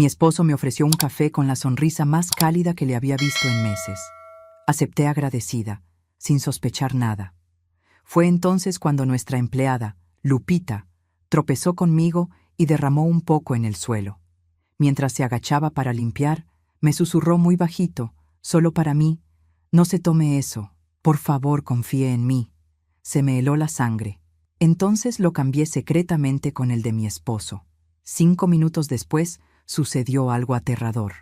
Mi esposo me ofreció un café con la sonrisa más cálida que le había visto en meses. Acepté agradecida, sin sospechar nada. Fue entonces cuando nuestra empleada, Lupita, tropezó conmigo y derramó un poco en el suelo. Mientras se agachaba para limpiar, me susurró muy bajito, solo para mí: «No se tome eso, por favor, confíe en mí». Se me heló la sangre. Entonces lo cambié secretamente con el de mi esposo. 5 minutos después, sucedió algo aterrador.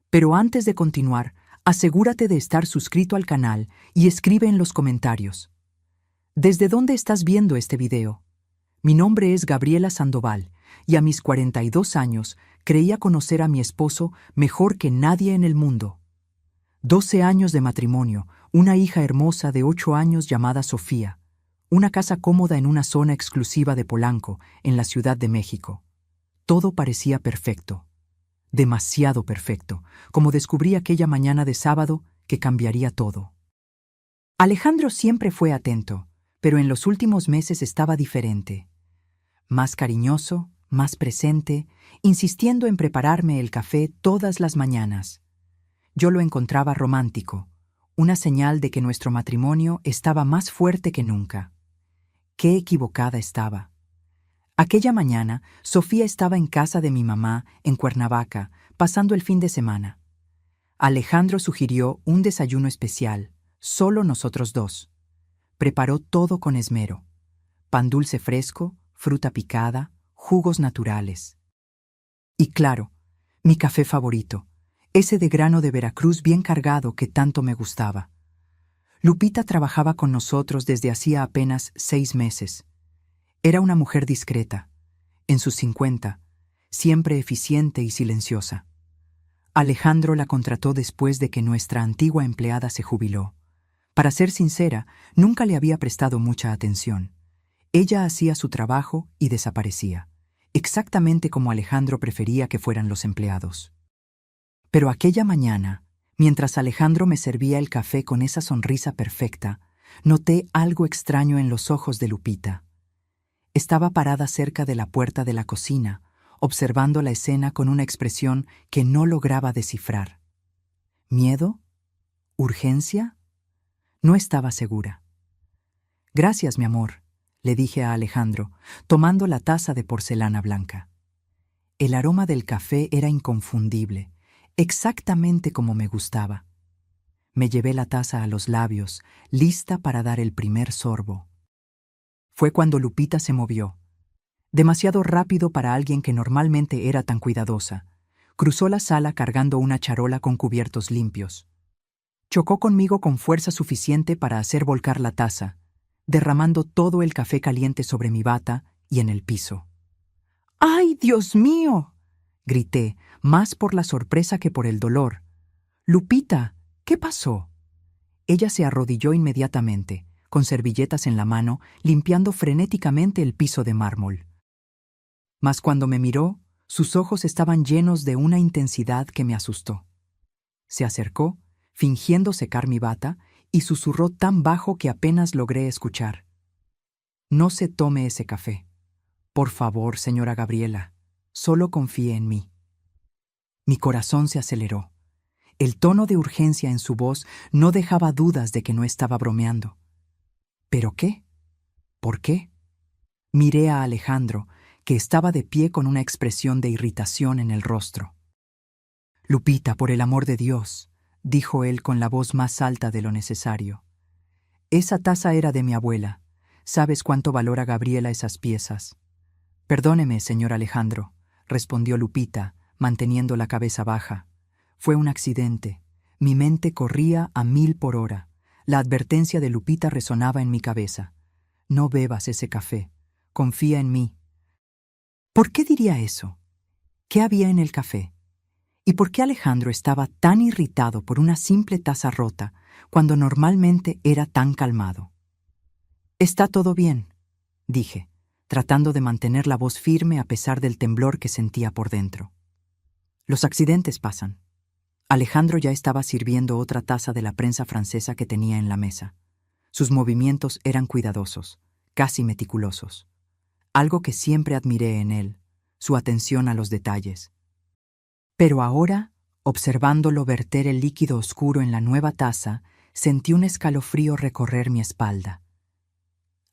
Pero antes de continuar, asegúrate de estar suscrito al canal y escribe en los comentarios: ¿desde dónde estás viendo este video? Mi nombre es Gabriela Sandoval y a mis 42 años creía conocer a mi esposo mejor que nadie en el mundo. 12 años de matrimonio, una hija hermosa de 8 años llamada Sofía, una casa cómoda en una zona exclusiva de Polanco, en la Ciudad de México. Todo parecía perfecto, demasiado perfecto, como descubrí aquella mañana de sábado que cambiaría todo. Alejandro siempre fue atento, pero en los últimos meses estaba diferente. Más cariñoso, más presente, insistiendo en prepararme el café todas las mañanas. Yo lo encontraba romántico, una señal de que nuestro matrimonio estaba más fuerte que nunca. Qué equivocada estaba. Aquella mañana, Sofía estaba en casa de mi mamá, en Cuernavaca, pasando el fin de semana. Alejandro sugirió un desayuno especial, solo nosotros dos. Preparó todo con esmero: pan dulce fresco, fruta picada, jugos naturales. Y claro, mi café favorito, ese de grano de Veracruz bien cargado que tanto me gustaba. Lupita trabajaba con nosotros desde hacía apenas 6 meses. Era una mujer discreta, en sus 50, siempre eficiente y silenciosa. Alejandro la contrató después de que nuestra antigua empleada se jubiló. Para ser sincera, nunca le había prestado mucha atención. Ella hacía su trabajo y desaparecía, exactamente como Alejandro prefería que fueran los empleados. Pero aquella mañana, mientras Alejandro me servía el café con esa sonrisa perfecta, noté algo extraño en los ojos de Lupita. Estaba parada cerca de la puerta de la cocina, observando la escena con una expresión que no lograba descifrar. ¿Miedo? ¿Urgencia? No estaba segura. «Gracias, mi amor», le dije a Alejandro, tomando la taza de porcelana blanca. El aroma del café era inconfundible, exactamente como me gustaba. Me llevé la taza a los labios, lista para dar el primer sorbo. Fue cuando Lupita se movió. Demasiado rápido para alguien que normalmente era tan cuidadosa. Cruzó la sala cargando una charola con cubiertos limpios. Chocó conmigo con fuerza suficiente para hacer volcar la taza, derramando todo el café caliente sobre mi bata y en el piso. ¡Ay, Dios mío!, grité, más por la sorpresa que por el dolor. «Lupita, ¿qué pasó?». Ella se arrodilló inmediatamente, con servilletas en la mano, limpiando frenéticamente el piso de mármol. Mas cuando me miró, sus ojos estaban llenos de una intensidad que me asustó. Se acercó, fingiendo secar mi bata, y susurró tan bajo que apenas logré escuchar: «No se tome ese café. Por favor, señora Gabriela, solo confíe en mí». Mi corazón se aceleró. El tono de urgencia en su voz no dejaba dudas de que no estaba bromeando. ¿Pero qué? ¿Por qué? Miré a Alejandro, que estaba de pie con una expresión de irritación en el rostro. «Lupita, por el amor de Dios», dijo él con la voz más alta de lo necesario. «Esa taza era de mi abuela. ¿Sabes cuánto valora Gabriela esas piezas?». «Perdóneme, señor Alejandro», respondió Lupita, manteniendo la cabeza baja. «Fue un accidente. Mi mente corría a 1000 por hora. La advertencia de Lupita resonaba en mi cabeza. No bebas ese café. Confía en mí». ¿Por qué diría eso? ¿Qué había en el café? ¿Y por qué Alejandro estaba tan irritado por una simple taza rota cuando normalmente era tan calmado? «Está todo bien», dije, tratando de mantener la voz firme a pesar del temblor que sentía por dentro. «Los accidentes pasan». Alejandro ya estaba sirviendo otra taza de la prensa francesa que tenía en la mesa. Sus movimientos eran cuidadosos, casi meticulosos. Algo que siempre admiré en él, su atención a los detalles. Pero ahora, observándolo verter el líquido oscuro en la nueva taza, sentí un escalofrío recorrer mi espalda.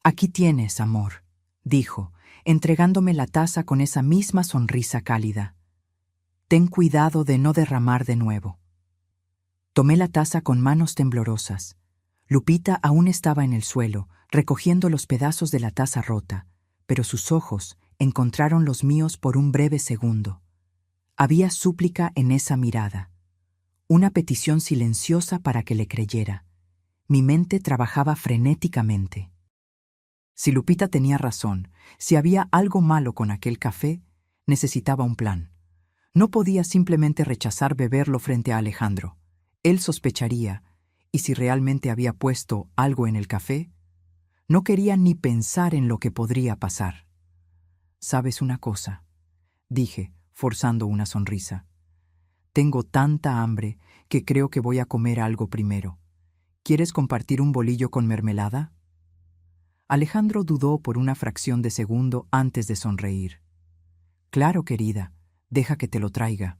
«Aquí tienes, amor», dijo, entregándome la taza con esa misma sonrisa cálida. «Ten cuidado de no derramar de nuevo». Tomé la taza con manos temblorosas. Lupita aún estaba en el suelo, recogiendo los pedazos de la taza rota, pero sus ojos encontraron los míos por un breve segundo. Había súplica en esa mirada, una petición silenciosa para que le creyera. Mi mente trabajaba frenéticamente. Si Lupita tenía razón, si había algo malo con aquel café, necesitaba un plan. No podía simplemente rechazar beberlo frente a Alejandro. Él sospecharía, y si realmente había puesto algo en el café, no quería ni pensar en lo que podría pasar. «¿Sabes una cosa?», dije, forzando una sonrisa. «Tengo tanta hambre que creo que voy a comer algo primero. ¿Quieres compartir un bolillo con mermelada?». Alejandro dudó por una fracción de segundo antes de sonreír. «Claro, querida, deja que te lo traiga».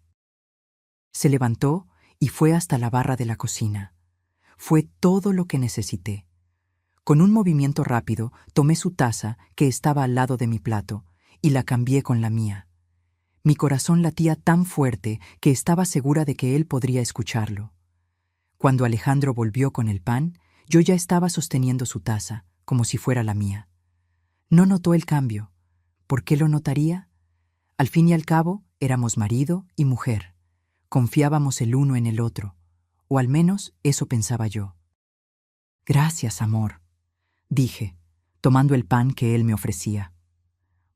Se levantó y fue hasta la barra de la cocina. Fue todo lo que necesité. Con un movimiento rápido, tomé su taza, que estaba al lado de mi plato, y la cambié con la mía. Mi corazón latía tan fuerte que estaba segura de que él podría escucharlo. Cuando Alejandro volvió con el pan, yo ya estaba sosteniendo su taza, como si fuera la mía. No notó el cambio. ¿Por qué lo notaría? Al fin y al cabo, éramos marido y mujer. Confiábamos el uno en el otro, o al menos eso pensaba yo. «Gracias, amor», dije, tomando el pan que él me ofrecía.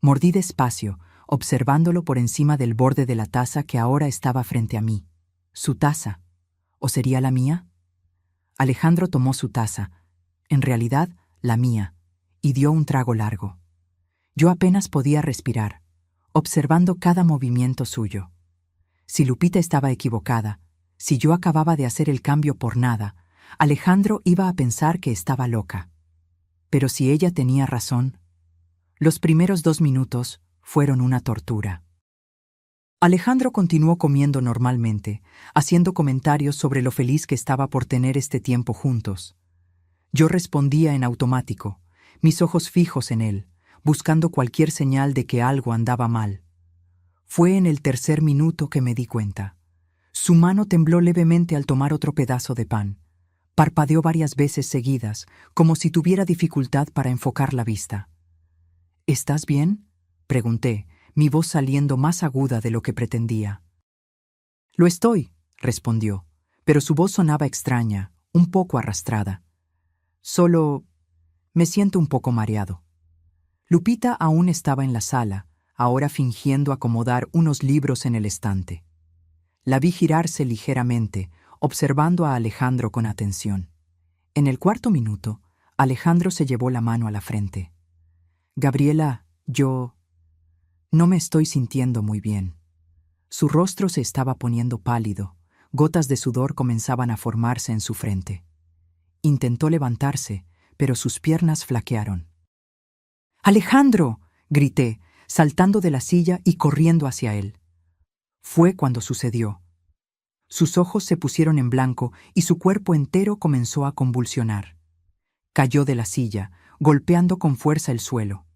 Mordí despacio, observándolo por encima del borde de la taza que ahora estaba frente a mí. Su taza. ¿O sería la mía? Alejandro tomó su taza, en realidad la mía, y dio un trago largo. Yo apenas podía respirar, observando cada movimiento suyo. Si Lupita estaba equivocada, si yo acababa de hacer el cambio por nada, Alejandro iba a pensar que estaba loca. Pero si ella tenía razón, los primeros 2 minutos fueron una tortura. Alejandro continuó comiendo normalmente, haciendo comentarios sobre lo feliz que estaba por tener este tiempo juntos. Yo respondía en automático, mis ojos fijos en él, buscando cualquier señal de que algo andaba mal. Fue en el 3er minuto que me di cuenta. Su mano tembló levemente al tomar otro pedazo de pan. Parpadeó varias veces seguidas, como si tuviera dificultad para enfocar la vista. «¿Estás bien?», pregunté, mi voz saliendo más aguda de lo que pretendía. «Lo estoy», respondió, pero su voz sonaba extraña, un poco arrastrada. «Solo me siento un poco mareado». Lupita aún estaba en la sala, ahora fingiendo acomodar unos libros en el estante. La vi girarse ligeramente, observando a Alejandro con atención. En el 4.º minuto, Alejandro se llevó la mano a la frente. «Gabriela, yo no me estoy sintiendo muy bien». Su rostro se estaba poniendo pálido, gotas de sudor comenzaban a formarse en su frente. Intentó levantarse, pero sus piernas flaquearon. «¡Alejandro!», grité, saltando de la silla y corriendo hacia él. Fue cuando sucedió. Sus ojos se pusieron en blanco y su cuerpo entero comenzó a convulsionar. Cayó de la silla, golpeando con fuerza el suelo.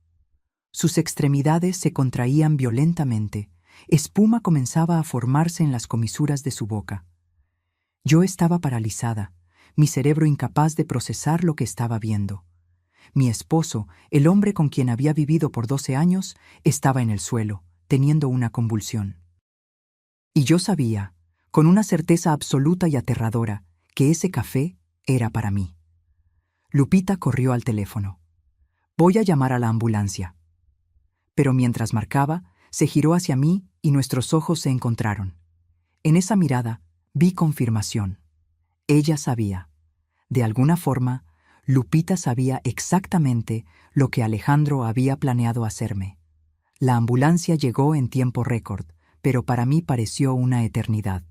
Sus extremidades se contraían violentamente. Espuma comenzaba a formarse en las comisuras de su boca. Yo estaba paralizada, mi cerebro incapaz de procesar lo que estaba viendo. Mi esposo, el hombre con quien había vivido por 12 años, estaba en el suelo, teniendo una convulsión. Y yo sabía, con una certeza absoluta y aterradora, que ese café era para mí. Lupita corrió al teléfono. «Voy a llamar a la ambulancia». Pero mientras marcaba, se giró hacia mí y nuestros ojos se encontraron. En esa mirada vi confirmación. Ella sabía. De alguna forma, Lupita sabía exactamente lo que Alejandro había planeado hacerme. La ambulancia llegó en tiempo récord, pero para mí pareció una eternidad.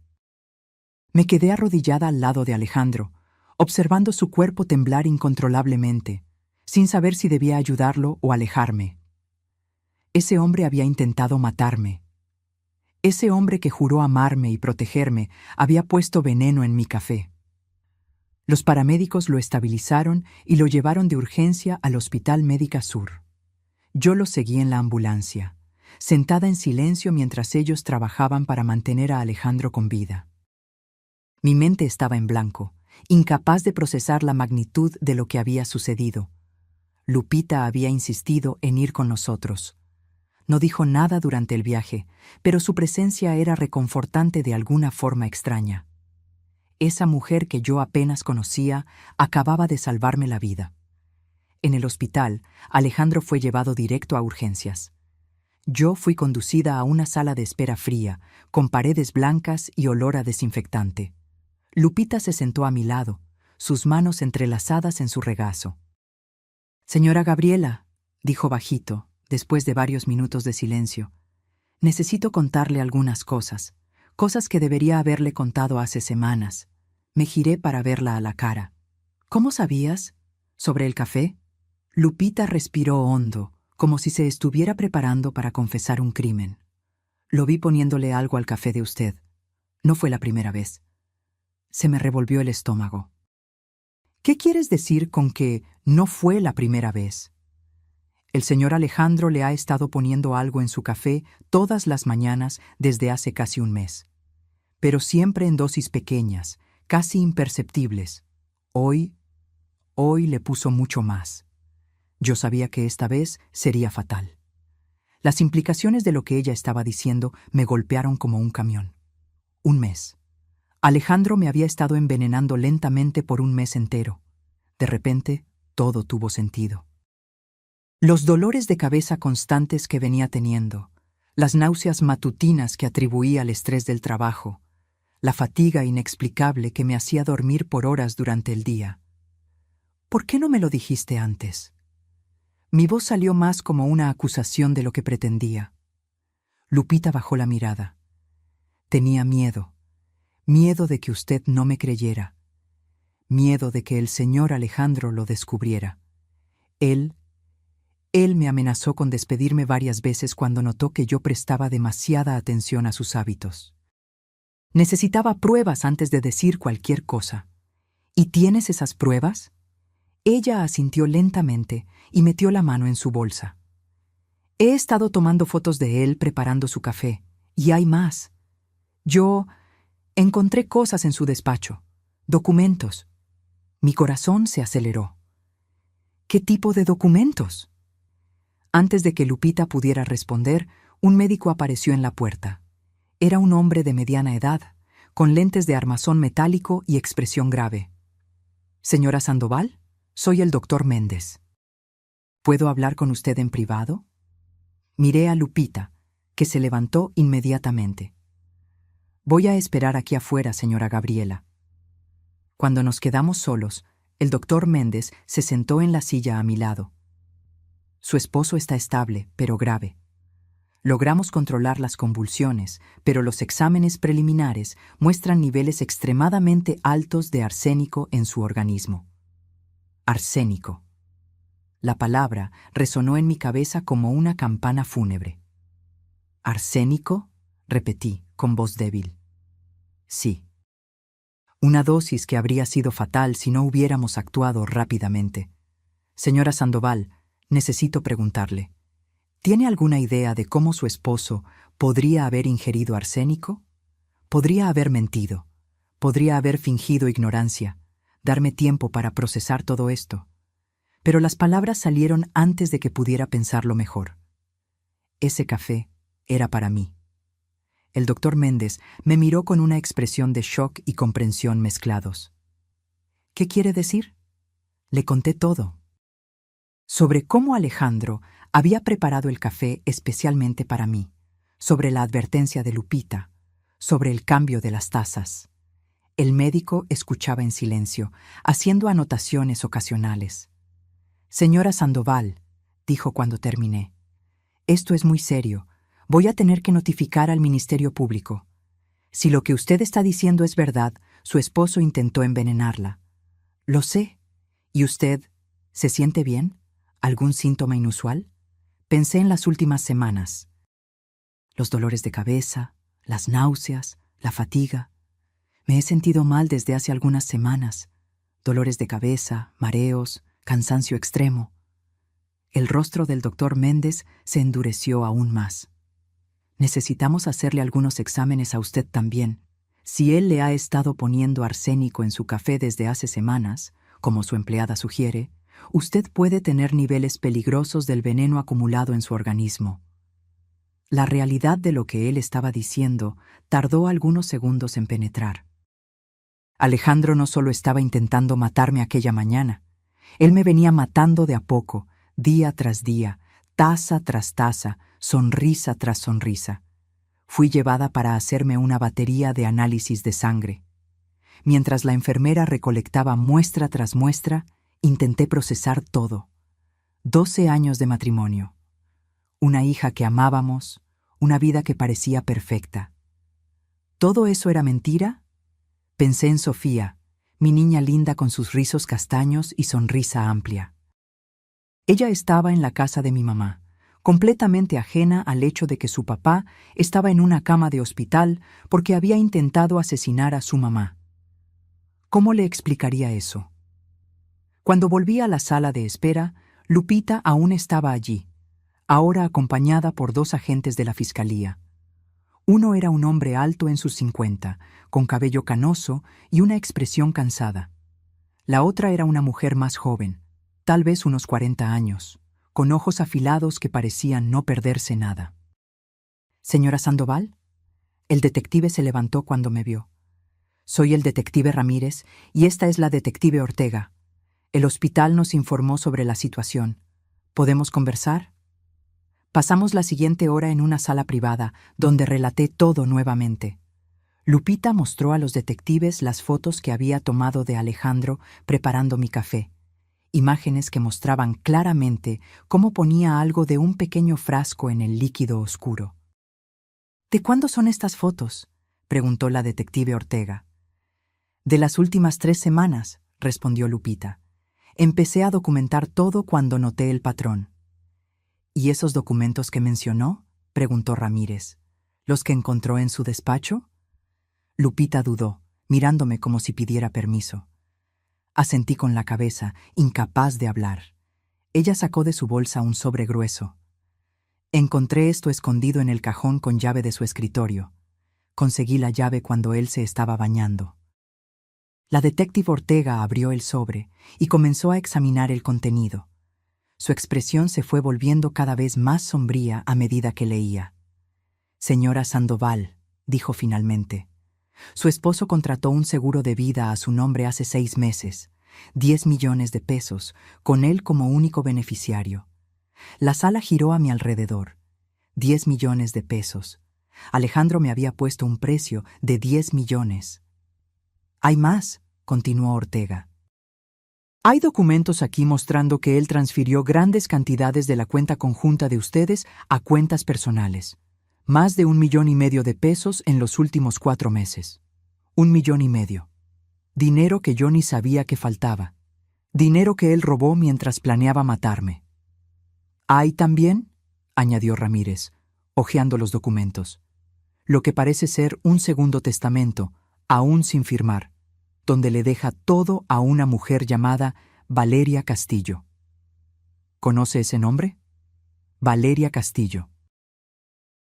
Me quedé arrodillada al lado de Alejandro, observando su cuerpo temblar incontrolablemente, sin saber si debía ayudarlo o alejarme. Ese hombre había intentado matarme. Ese hombre que juró amarme y protegerme había puesto veneno en mi café. Los paramédicos lo estabilizaron y lo llevaron de urgencia al Hospital Médica Sur. Yo lo seguí en la ambulancia, sentada en silencio mientras ellos trabajaban para mantener a Alejandro con vida. Mi mente estaba en blanco, incapaz de procesar la magnitud de lo que había sucedido. Lupita había insistido en ir con nosotros. No dijo nada durante el viaje, pero su presencia era reconfortante de alguna forma extraña. Esa mujer que yo apenas conocía acababa de salvarme la vida. En el hospital, Alejandro fue llevado directo a urgencias. Yo fui conducida a una sala de espera fría, con paredes blancas y olor a desinfectante. Lupita se sentó a mi lado, sus manos entrelazadas en su regazo. «Señora Gabriela», dijo bajito, después de varios minutos de silencio, «necesito contarle algunas cosas, cosas que debería haberle contado hace semanas». Me giré para verla a la cara. «¿Cómo sabías? ¿Sobre el café?» Lupita respiró hondo, como si se estuviera preparando para confesar un crimen. «Lo vi poniéndole algo al café de usted. No fue la primera vez». Se me revolvió el estómago. «¿Qué quieres decir con que no fue la primera vez?» «El señor Alejandro le ha estado poniendo algo en su café todas las mañanas desde hace casi un mes. Pero siempre en dosis pequeñas, casi imperceptibles. Hoy le puso mucho más. Yo sabía que esta vez sería fatal». Las implicaciones de lo que ella estaba diciendo me golpearon como un camión. Un mes. Alejandro me había estado envenenando lentamente por un mes entero. De repente, todo tuvo sentido. Los dolores de cabeza constantes que venía teniendo, las náuseas matutinas que atribuía al estrés del trabajo, la fatiga inexplicable que me hacía dormir por horas durante el día. «¿Por qué no me lo dijiste antes?» Mi voz salió más como una acusación de lo que pretendía. Lupita bajó la mirada. «Tenía miedo. Miedo de que usted no me creyera. Miedo de que el señor Alejandro lo descubriera. Él me amenazó con despedirme varias veces cuando notó que yo prestaba demasiada atención a sus hábitos. Necesitaba pruebas antes de decir cualquier cosa. ¿Y tienes esas pruebas?» Ella asintió lentamente y metió la mano en su bolsa. «He estado tomando fotos de él preparando su café, y hay más. Yo encontré cosas en su despacho, documentos». Mi corazón se aceleró. «¿Qué tipo de documentos?» Antes de que Lupita pudiera responder, un médico apareció en la puerta. Era un hombre de mediana edad, con lentes de armazón metálico y expresión grave. «Señora Sandoval, soy el doctor Méndez. ¿Puedo hablar con usted en privado?» Miré a Lupita, que se levantó inmediatamente. «Voy a esperar aquí afuera, señora Gabriela». Cuando nos quedamos solos, el doctor Méndez se sentó en la silla a mi lado. «Su esposo está estable, pero grave. Logramos controlar las convulsiones, pero los exámenes preliminares muestran niveles extremadamente altos de arsénico en su organismo». Arsénico. La palabra resonó en mi cabeza como una campana fúnebre. «¿Arsénico?», repetí, con voz débil. «Sí. Una dosis que habría sido fatal si no hubiéramos actuado rápidamente. Señora Sandoval, necesito preguntarle, ¿tiene alguna idea de cómo su esposo podría haber ingerido arsénico? Podría haber mentido, podría haber fingido ignorancia, darme tiempo para procesar todo esto». Pero las palabras salieron antes de que pudiera pensarlo mejor. Ese café era para mí. El doctor Méndez me miró con una expresión de shock y comprensión mezclados. «¿Qué quiere decir?» Le conté todo. Sobre cómo Alejandro había preparado el café especialmente para mí, sobre la advertencia de Lupita, sobre el cambio de las tazas. El médico escuchaba en silencio, haciendo anotaciones ocasionales. «Señora Sandoval», dijo cuando terminé, «esto es muy serio. Voy a tener que notificar al Ministerio Público. Si lo que usted está diciendo es verdad, su esposo intentó envenenarla. Lo sé. ¿Y usted se siente bien? ¿Algún síntoma inusual?» Pensé en las últimas semanas. Los dolores de cabeza, las náuseas, la fatiga. Me he sentido mal desde hace algunas semanas. Dolores de cabeza, mareos, cansancio extremo. El rostro del doctor Méndez se endureció aún más. Necesitamos hacerle algunos exámenes a usted también. Si él le ha estado poniendo arsénico en su café desde hace semanas, como su empleada sugiere, usted puede tener niveles peligrosos del veneno acumulado en su organismo. La realidad de lo que él estaba diciendo tardó algunos segundos en penetrar. Alejandro no solo estaba intentando matarme aquella mañana, él me venía matando de a poco, día tras día, taza tras taza, sonrisa tras sonrisa. Fui llevada para hacerme una batería de análisis de sangre. Mientras la enfermera recolectaba muestra tras muestra, intenté procesar todo. 12 años de matrimonio. Una hija que amábamos, una vida que parecía perfecta. ¿Todo eso era mentira? Pensé en Sofía, mi niña linda con sus rizos castaños y sonrisa amplia. Ella estaba en la casa de mi mamá, completamente ajena al hecho de que su papá estaba en una cama de hospital porque había intentado asesinar a su mamá. ¿Cómo le explicaría eso? Cuando volví a la sala de espera, Lupita aún estaba allí, ahora acompañada por 2 agentes de la fiscalía. Uno era un hombre alto en sus 50, con cabello canoso y una expresión cansada. La otra era una mujer más joven, tal vez unos 40 años, con ojos afilados que parecían no perderse nada. «Señora Sandoval». El detective se levantó cuando me vio. «Soy el detective Ramírez y esta es la detective Ortega. El hospital nos informó sobre la situación. ¿Podemos conversar?». Pasamos la siguiente hora en una sala privada, donde relaté todo nuevamente. Lupita mostró a los detectives las fotos que había tomado de Alejandro preparando mi café. Imágenes que mostraban claramente cómo ponía algo de un pequeño frasco en el líquido oscuro. «¿De cuándo son estas fotos?», preguntó la detective Ortega. «De las últimas 3 semanas», respondió Lupita. «Empecé a documentar todo cuando noté el patrón». «¿Y esos documentos que mencionó?», preguntó Ramírez. «¿Los que encontró en su despacho?». Lupita dudó, mirándome como si pidiera permiso. Asentí con la cabeza, incapaz de hablar. Ella sacó de su bolsa un sobre grueso. «Encontré esto escondido en el cajón con llave de su escritorio. Conseguí la llave cuando él se estaba bañando». La detective Ortega abrió el sobre y comenzó a examinar el contenido. Su expresión se fue volviendo cada vez más sombría a medida que leía. «Señora Sandoval», dijo finalmente, «su esposo contrató un seguro de vida a su nombre hace 6 meses, 10 millones de pesos, con él como único beneficiario. La sala giró a mi alrededor. 10 millones de pesos. Alejandro me había puesto un precio de 10 millones. «Hay más», continuó Ortega. «Hay documentos aquí mostrando que él transfirió grandes cantidades de la cuenta conjunta de ustedes a cuentas personales. Más de 1,5 millones de pesos en los últimos 4 meses. 1,5 millones. Dinero que yo ni sabía que faltaba. Dinero que él robó mientras planeaba matarme». «Hay también», añadió Ramírez, hojeando los documentos, «lo que parece ser un segundo testamento, aún sin firmar, donde le deja todo a una mujer llamada Valeria Castillo». «¿Conoce ese nombre?». «Valeria Castillo».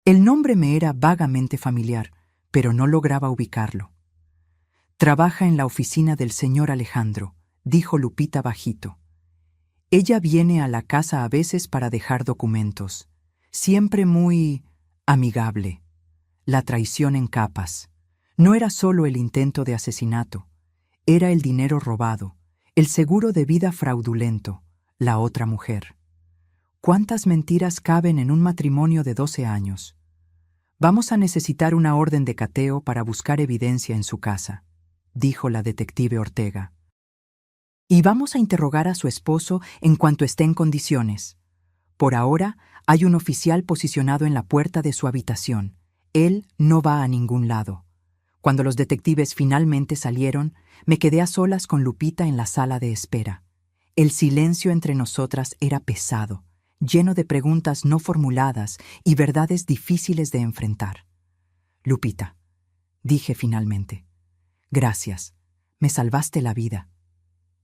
El nombre me era vagamente familiar, pero no lograba ubicarlo. «Trabaja en la oficina del señor Alejandro», dijo Lupita bajito. «Ella viene a la casa a veces para dejar documentos. Siempre muy amigable. La traición en capas. No era solo el intento de asesinato. Era el dinero robado, el seguro de vida fraudulento, la otra mujer. ¿Cuántas mentiras caben en un matrimonio de 12 años? Vamos a necesitar una orden de cateo para buscar evidencia en su casa», dijo la detective Ortega. «Y vamos a interrogar a su esposo en cuanto esté en condiciones. Por ahora, hay un oficial posicionado en la puerta de su habitación. Él no va a ningún lado». Cuando los detectives finalmente salieron, me quedé a solas con Lupita en la sala de espera. El silencio entre nosotras era pesado, lleno de preguntas no formuladas y verdades difíciles de enfrentar. Lupita, dije finalmente. Gracias, me salvaste la vida.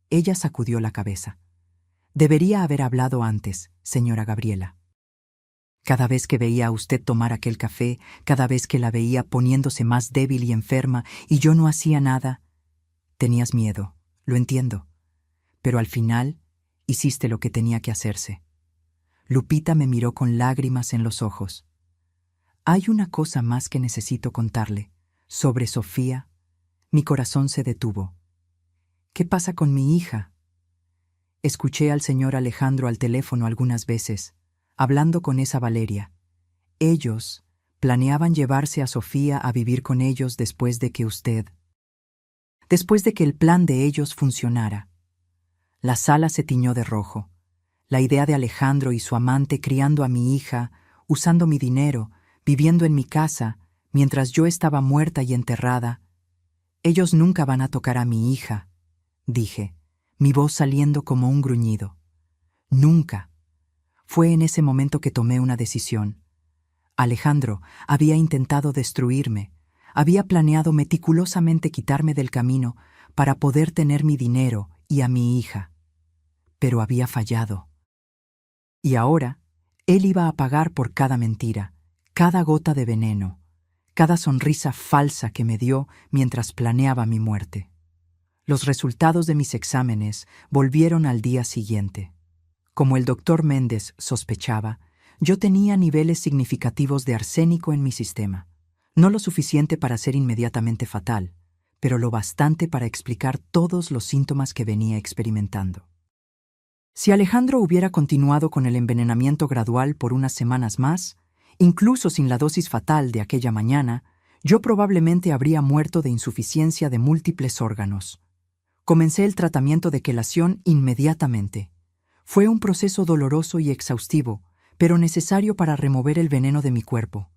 Ella sacudió la cabeza. Debería haber hablado antes, señora Gabriela. Cada vez que veía a usted tomar aquel café, cada vez que la veía poniéndose más débil y enferma y yo no hacía nada, tenías miedo, lo entiendo. Pero al final, hiciste lo que tenía que hacerse. Lupita me miró con lágrimas en los ojos. Hay una cosa más que necesito contarle. Sobre Sofía, mi corazón se detuvo. ¿Qué pasa con mi hija? Escuché al señor Alejandro al teléfono algunas veces, hablando con esa Valeria. Ellos planeaban llevarse a Sofía a vivir con ellos después de que el plan de ellos funcionara. La sala se tiñó de rojo. La idea de Alejandro y su amante criando a mi hija, usando mi dinero, viviendo en mi casa, mientras yo estaba muerta y enterrada. Ellos nunca van a tocar a mi hija, dije, mi voz saliendo como un gruñido. Nunca. Fue en ese momento que tomé una decisión. Alejandro había intentado destruirme, había planeado meticulosamente quitarme del camino para poder tener mi dinero y a mi hija. Pero había fallado. Y ahora, él iba a pagar por cada mentira, cada gota de veneno, cada sonrisa falsa que me dio mientras planeaba mi muerte. Los resultados de mis exámenes volvieron al día siguiente. Como el doctor Méndez sospechaba, yo tenía niveles significativos de arsénico en mi sistema. No lo suficiente para ser inmediatamente fatal, pero lo bastante para explicar todos los síntomas que venía experimentando. Si Alejandro hubiera continuado con el envenenamiento gradual por unas semanas más, incluso sin la dosis fatal de aquella mañana, yo probablemente habría muerto de insuficiencia de múltiples órganos. Comencé el tratamiento de quelación inmediatamente. Fue un proceso doloroso y exhaustivo, pero necesario para remover el veneno de mi cuerpo.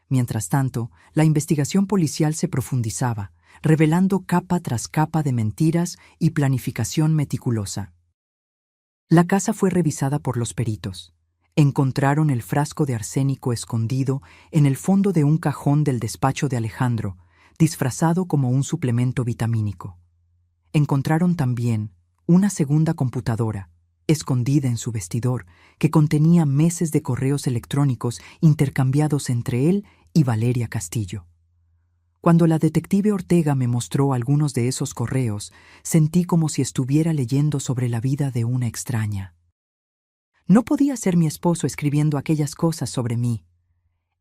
Mientras tanto, la investigación policial se profundizaba, revelando capa tras capa de mentiras y planificación meticulosa. La casa fue revisada por los peritos. Encontraron el frasco de arsénico escondido en el fondo de un cajón del despacho de Alejandro, disfrazado como un suplemento vitamínico. Encontraron también una segunda computadora, escondida en su vestidor, que contenía meses de correos electrónicos intercambiados entre él y Valeria Castillo. Cuando la detective Ortega me mostró algunos de esos correos, sentí como si estuviera leyendo sobre la vida de una extraña. No podía ser mi esposo escribiendo aquellas cosas sobre mí.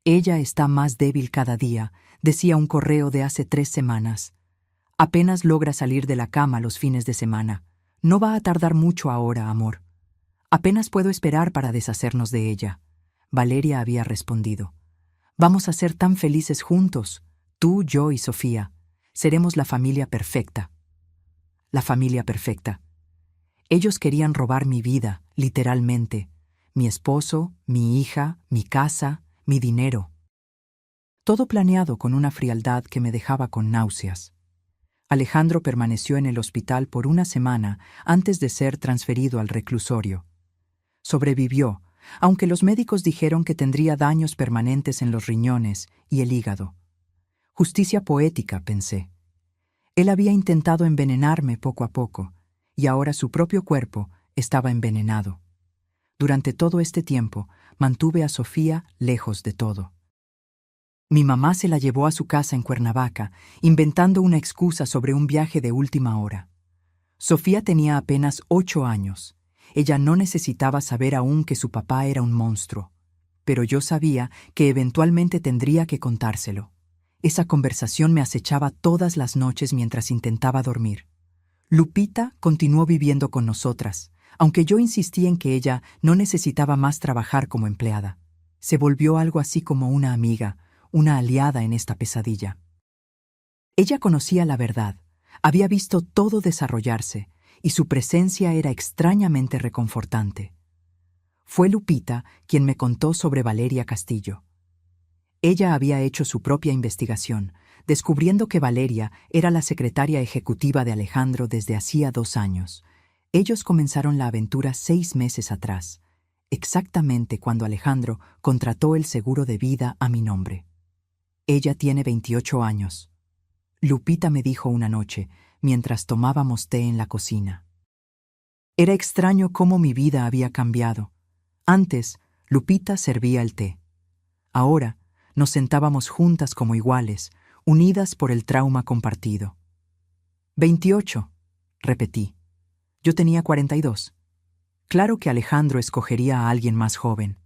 Ella está más débil cada día, decía un correo de hace 3 semanas. Apenas logra salir de la cama los fines de semana. No va a tardar mucho ahora, amor. Apenas puedo esperar para deshacernos de ella. Valeria había respondido. Vamos a ser tan felices juntos, tú, yo y Sofía. Seremos la familia perfecta. La familia perfecta. Ellos querían robar mi vida, literalmente. Mi esposo, mi hija, mi casa, mi dinero. Todo planeado con una frialdad que me dejaba con náuseas. Alejandro permaneció en el hospital por una semana antes de ser transferido al reclusorio. Sobrevivió, aunque los médicos dijeron que tendría daños permanentes en los riñones y el hígado. Justicia poética, pensé. Él había intentado envenenarme poco a poco, y ahora su propio cuerpo estaba envenenado. Durante todo este tiempo, mantuve a Sofía lejos de todo. Mi mamá se la llevó a su casa en Cuernavaca, inventando una excusa sobre un viaje de última hora. Sofía tenía apenas 8 años. Ella no necesitaba saber aún que su papá era un monstruo, pero yo sabía que eventualmente tendría que contárselo. Esa conversación me acechaba todas las noches mientras intentaba dormir. Lupita continuó viviendo con nosotras, aunque yo insistí en que ella no necesitaba más trabajar como empleada. Se volvió algo así como una amiga, una aliada en esta pesadilla. Ella conocía la verdad, había visto todo desarrollarse, y su presencia era extrañamente reconfortante. Fue Lupita quien me contó sobre Valeria Castillo. Ella había hecho su propia investigación, descubriendo que Valeria era la secretaria ejecutiva de Alejandro desde hacía 2 años. Ellos comenzaron la aventura 6 meses atrás, exactamente cuando Alejandro contrató el seguro de vida a mi nombre. Ella tiene 28 años. Lupita me dijo una noche, mientras tomábamos té en la cocina. Era extraño cómo mi vida había cambiado. Antes, Lupita servía el té. Ahora, nos sentábamos juntas como iguales, unidas por el trauma compartido. 28, repetí. Yo tenía 42. Claro que Alejandro escogería a alguien más joven.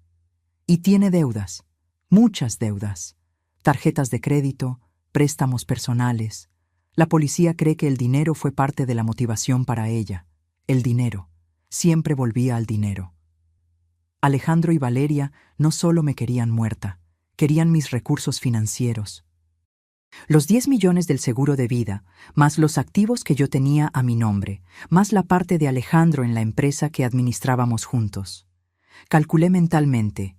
Y tiene deudas, muchas deudas. Tarjetas de crédito, préstamos personales. La policía cree que el dinero fue parte de la motivación para ella. El dinero. Siempre volvía al dinero. Alejandro y Valeria no solo me querían muerta, querían mis recursos financieros. Los 10 millones del seguro de vida, más los activos que yo tenía a mi nombre, más la parte de Alejandro en la empresa que administrábamos juntos. Calculé mentalmente.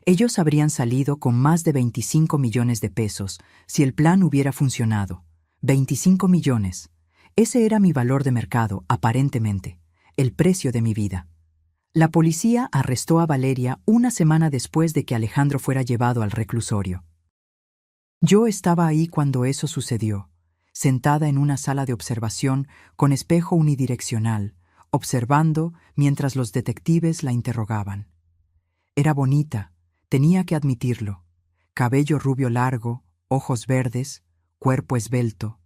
Ellos habrían salido con más de 25 millones de pesos si el plan hubiera funcionado. 25 millones. Ese era mi valor de mercado, aparentemente, el precio de mi vida. La policía arrestó a Valeria una semana después de que Alejandro fuera llevado al reclusorio. Yo estaba ahí cuando eso sucedió, sentada en una sala de observación con espejo unidireccional, observando mientras los detectives la interrogaban. Era bonita, tenía que admitirlo. Cabello rubio largo, ojos verdes, cuerpo esbelto.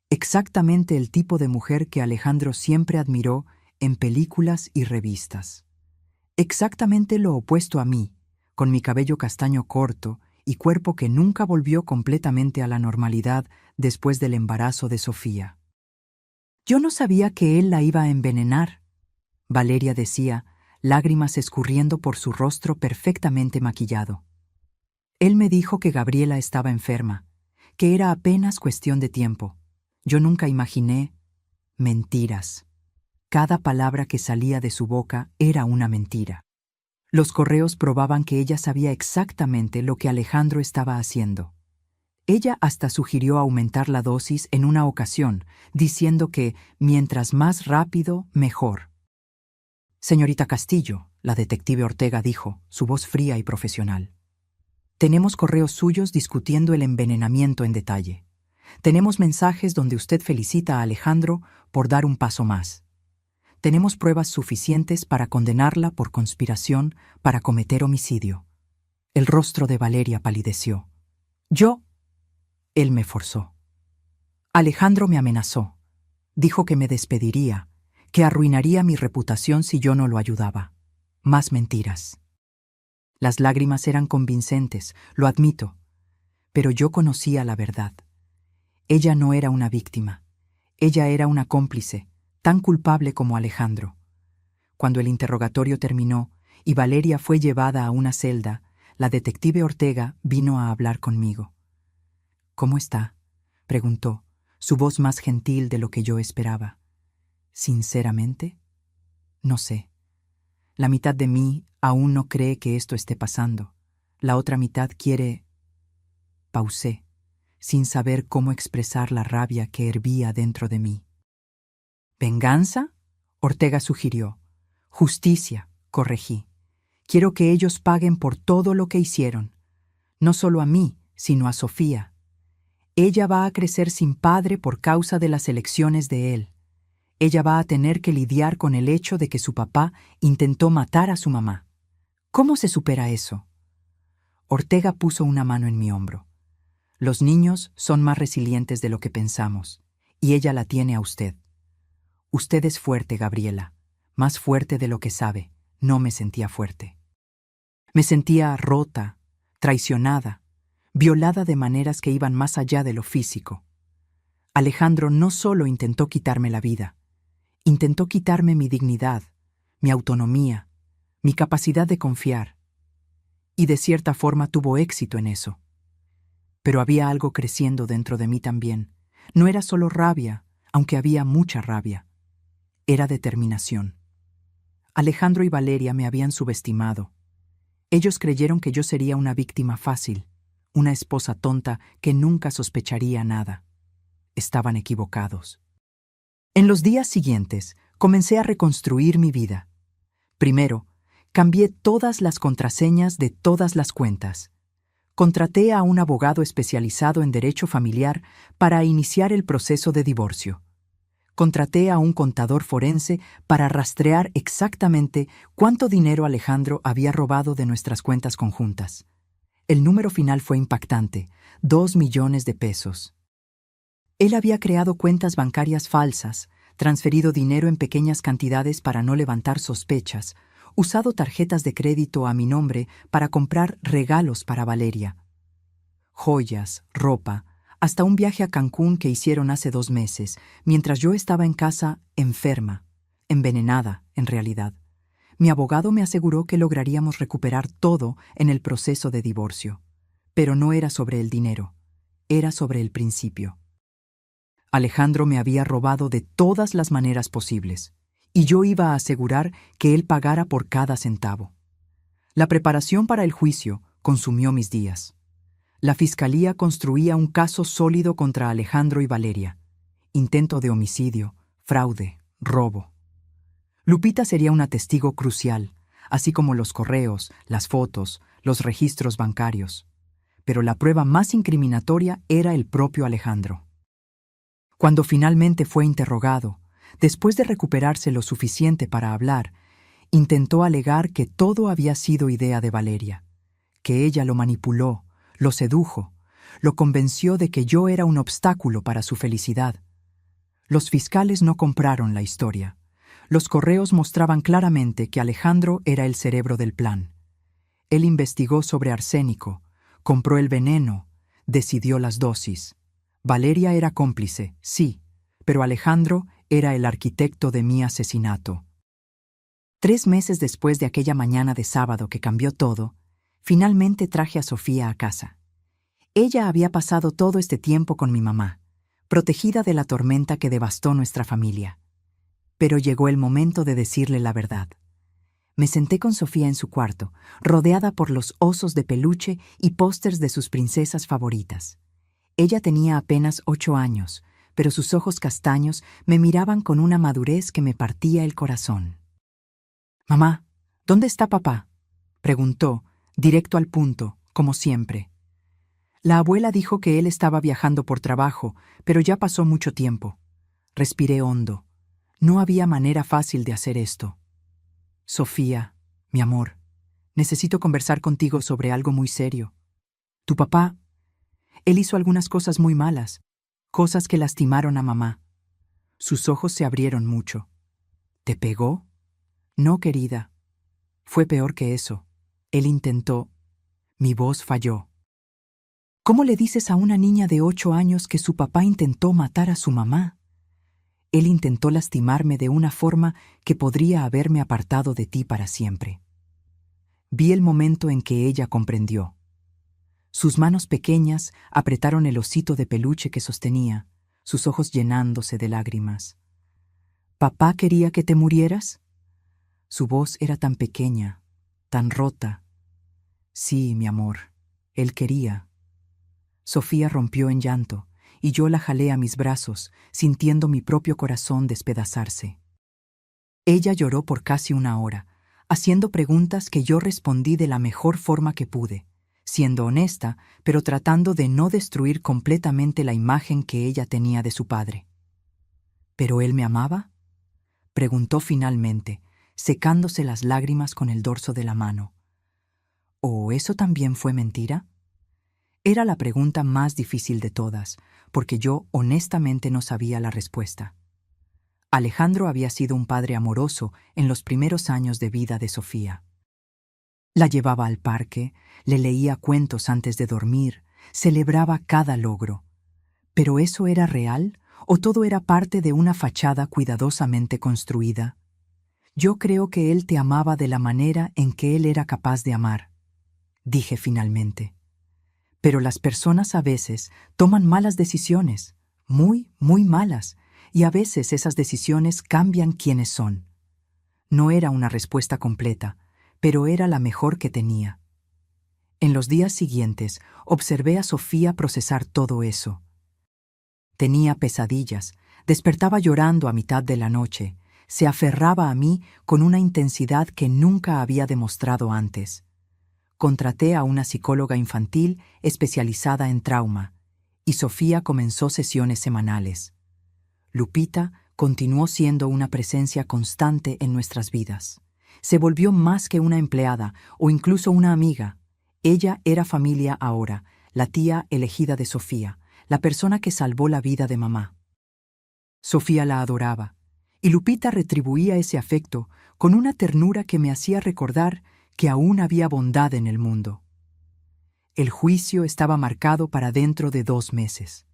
Exactamente el tipo de mujer que Alejandro siempre admiró en películas y revistas. Exactamente lo opuesto a mí, con mi cabello castaño corto y cuerpo que nunca volvió completamente a la normalidad después del embarazo de Sofía. Yo no sabía que él la iba a envenenar, Valeria decía, lágrimas escurriendo por su rostro perfectamente maquillado. Él me dijo que Gabriela estaba enferma, que era apenas cuestión de tiempo. Yo nunca imaginé mentiras. Cada palabra que salía de su boca era una mentira. Los correos probaban que ella sabía exactamente lo que Alejandro estaba haciendo. Ella hasta sugirió aumentar la dosis en una ocasión, diciendo que mientras más rápido, mejor. Señorita Castillo, la detective Ortega dijo, su voz fría y profesional. Tenemos correos suyos discutiendo el envenenamiento en detalle. Tenemos mensajes donde usted felicita a Alejandro por dar un paso más. Tenemos pruebas suficientes para condenarla por conspiración para cometer homicidio. El rostro de Valeria palideció. Él me forzó. Alejandro me amenazó. Dijo que me despediría, que arruinaría mi reputación si yo no lo ayudaba. Más mentiras. Las lágrimas eran convincentes, lo admito, pero yo conocía la verdad. Ella no era una víctima. Ella era una cómplice, tan culpable como Alejandro. Cuando el interrogatorio terminó y Valeria fue llevada a una celda, la detective Ortega vino a hablar conmigo. «¿Cómo está?», preguntó, su voz más gentil de lo que yo esperaba. «Sinceramente, no sé. La mitad de mí aún no cree que esto esté pasando. La otra mitad quiere...». Pausé, sin saber cómo expresar la rabia que hervía dentro de mí. «¿Venganza?», Ortega sugirió. «Justicia», corregí. «Quiero que ellos paguen por todo lo que hicieron. No solo a mí, sino a Sofía. Ella va a crecer sin padre por causa de las elecciones de él. Ella va a tener que lidiar con el hecho de que su papá intentó matar a su mamá. ¿Cómo se supera eso?». Ortega puso una mano en mi hombro. «Los niños son más resilientes de lo que pensamos, y ella la tiene a usted. Usted es fuerte, Gabriela, más fuerte de lo que sabe». No me sentía fuerte. Me sentía rota, traicionada, violada de maneras que iban más allá de lo físico. Alejandro no solo intentó quitarme la vida, intentó quitarme mi dignidad, mi autonomía, mi capacidad de confiar. Y de cierta forma tuvo éxito en eso. Pero había algo creciendo dentro de mí también. No era solo rabia, aunque había mucha rabia. Era determinación. Alejandro y Valeria me habían subestimado. Ellos creyeron que yo sería una víctima fácil, una esposa tonta que nunca sospecharía nada. Estaban equivocados. En los días siguientes, comencé a reconstruir mi vida. Primero, cambié todas las contraseñas de todas las cuentas. Contraté a un abogado especializado en derecho familiar para iniciar el proceso de divorcio. Contraté a un contador forense para rastrear exactamente cuánto dinero Alejandro había robado de nuestras cuentas conjuntas. El número final fue impactante: 2 millones de pesos. Él había creado cuentas bancarias falsas, transferido dinero en pequeñas cantidades para no levantar sospechas, usado tarjetas de crédito a mi nombre para comprar regalos para Valeria. Joyas, ropa, hasta un viaje a Cancún que hicieron hace 2 meses, mientras yo estaba en casa enferma, envenenada, en realidad. Mi abogado me aseguró que lograríamos recuperar todo en el proceso de divorcio. Pero no era sobre el dinero, era sobre el principio. Alejandro me había robado de todas las maneras posibles, y yo iba a asegurar que él pagara por cada centavo. La preparación para el juicio consumió mis días. La fiscalía construía un caso sólido contra Alejandro y Valeria: intento de homicidio, fraude, robo. Lupita sería una testigo crucial, así como los correos, las fotos, los registros bancarios. Pero la prueba más incriminatoria era el propio Alejandro. Cuando finalmente fue interrogado, después de recuperarse lo suficiente para hablar, intentó alegar que todo había sido idea de Valeria, que ella lo manipuló, lo sedujo, lo convenció de que yo era un obstáculo para su felicidad. Los fiscales no compraron la historia. Los correos mostraban claramente que Alejandro era el cerebro del plan. Él investigó sobre arsénico, compró el veneno, decidió las dosis. Valeria era cómplice, sí, pero Alejandro era el arquitecto de mi asesinato. 3 meses después de aquella mañana de sábado que cambió todo, finalmente traje a Sofía a casa. Ella había pasado todo este tiempo con mi mamá, protegida de la tormenta que devastó nuestra familia. Pero llegó el momento de decirle la verdad. Me senté con Sofía en su cuarto, rodeada por los osos de peluche y pósters de sus princesas favoritas. Ella tenía apenas 8 años, pero sus ojos castaños me miraban con una madurez que me partía el corazón. «Mamá, ¿dónde está papá?», preguntó, directo al punto, como siempre. La abuela dijo que él estaba viajando por trabajo, pero ya pasó mucho tiempo. Respiré hondo. No había manera fácil de hacer esto. «Sofía, mi amor, necesito conversar contigo sobre algo muy serio. Tu papá, él hizo algunas cosas muy malas, cosas que lastimaron a mamá». Sus ojos se abrieron mucho. «¿Te pegó?». «No, querida. Fue peor que eso. Él intentó». Mi voz falló. «¿Cómo le dices a una niña de 8 años que su papá intentó matar a su mamá? Él intentó lastimarme de una forma que podría haberme apartado de ti para siempre». Vi el momento en que ella comprendió. Sus manos pequeñas apretaron el osito de peluche que sostenía, sus ojos llenándose de lágrimas. «¿Papá quería que te murieras?». Su voz era tan pequeña, tan rota. «Sí, mi amor, él quería». Sofía rompió en llanto, y yo la jalé a mis brazos, sintiendo mi propio corazón despedazarse. Ella lloró por casi 1 hora, haciendo preguntas que yo respondí de la mejor forma que pude, siendo honesta, pero tratando de no destruir completamente la imagen que ella tenía de su padre. ¿Pero él me amaba?, preguntó finalmente, secándose las lágrimas con el dorso de la mano. ¿O eso también fue mentira? Era la pregunta más difícil de todas, porque yo honestamente no sabía la respuesta. Alejandro había sido un padre amoroso en los primeros años de vida de Sofía. La llevaba al parque, le leía cuentos antes de dormir, celebraba cada logro. ¿Pero eso era real o todo era parte de una fachada cuidadosamente construida? «Yo creo que él te amaba de la manera en que él era capaz de amar», dije finalmente. «Pero las personas a veces toman malas decisiones, muy, muy malas, y a veces esas decisiones cambian quiénes son». No era una respuesta completa, pero era la mejor que tenía. En los días siguientes observé a Sofía procesar todo eso. Tenía pesadillas, despertaba llorando a mitad de la noche, se aferraba a mí con una intensidad que nunca había demostrado antes. contraté a una psicóloga infantil especializada en trauma, y Sofía comenzó sesiones semanales. Lupita continuó siendo una presencia constante en nuestras vidas. Se volvió más que una empleada o incluso una amiga. Ella era familia ahora, la tía elegida de Sofía, la persona que salvó la vida de mamá. Sofía la adoraba, y Lupita retribuía ese afecto con una ternura que me hacía recordar que aún había bondad en el mundo. El juicio estaba marcado para dentro de 2 meses.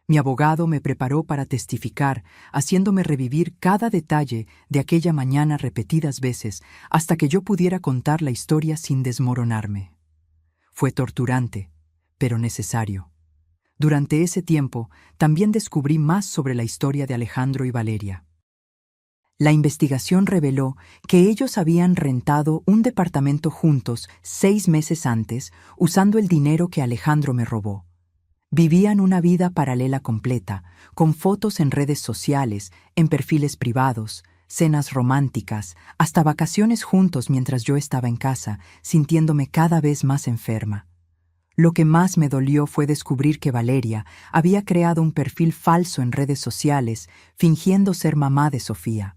Mi abogado me preparó para testificar, haciéndome revivir cada detalle de aquella mañana repetidas veces hasta que yo pudiera contar la historia sin desmoronarme. Fue torturante, pero necesario. Durante ese tiempo, también descubrí más sobre la historia de Alejandro y Valeria. La investigación reveló que ellos habían rentado un departamento juntos 6 meses antes, usando el dinero que Alejandro me robó. Vivían una vida paralela completa, con fotos en redes sociales, en perfiles privados, cenas románticas, hasta vacaciones juntos mientras yo estaba en casa, sintiéndome cada vez más enferma. Lo que más me dolió fue descubrir que Valeria había creado un perfil falso en redes sociales, fingiendo ser mamá de Sofía.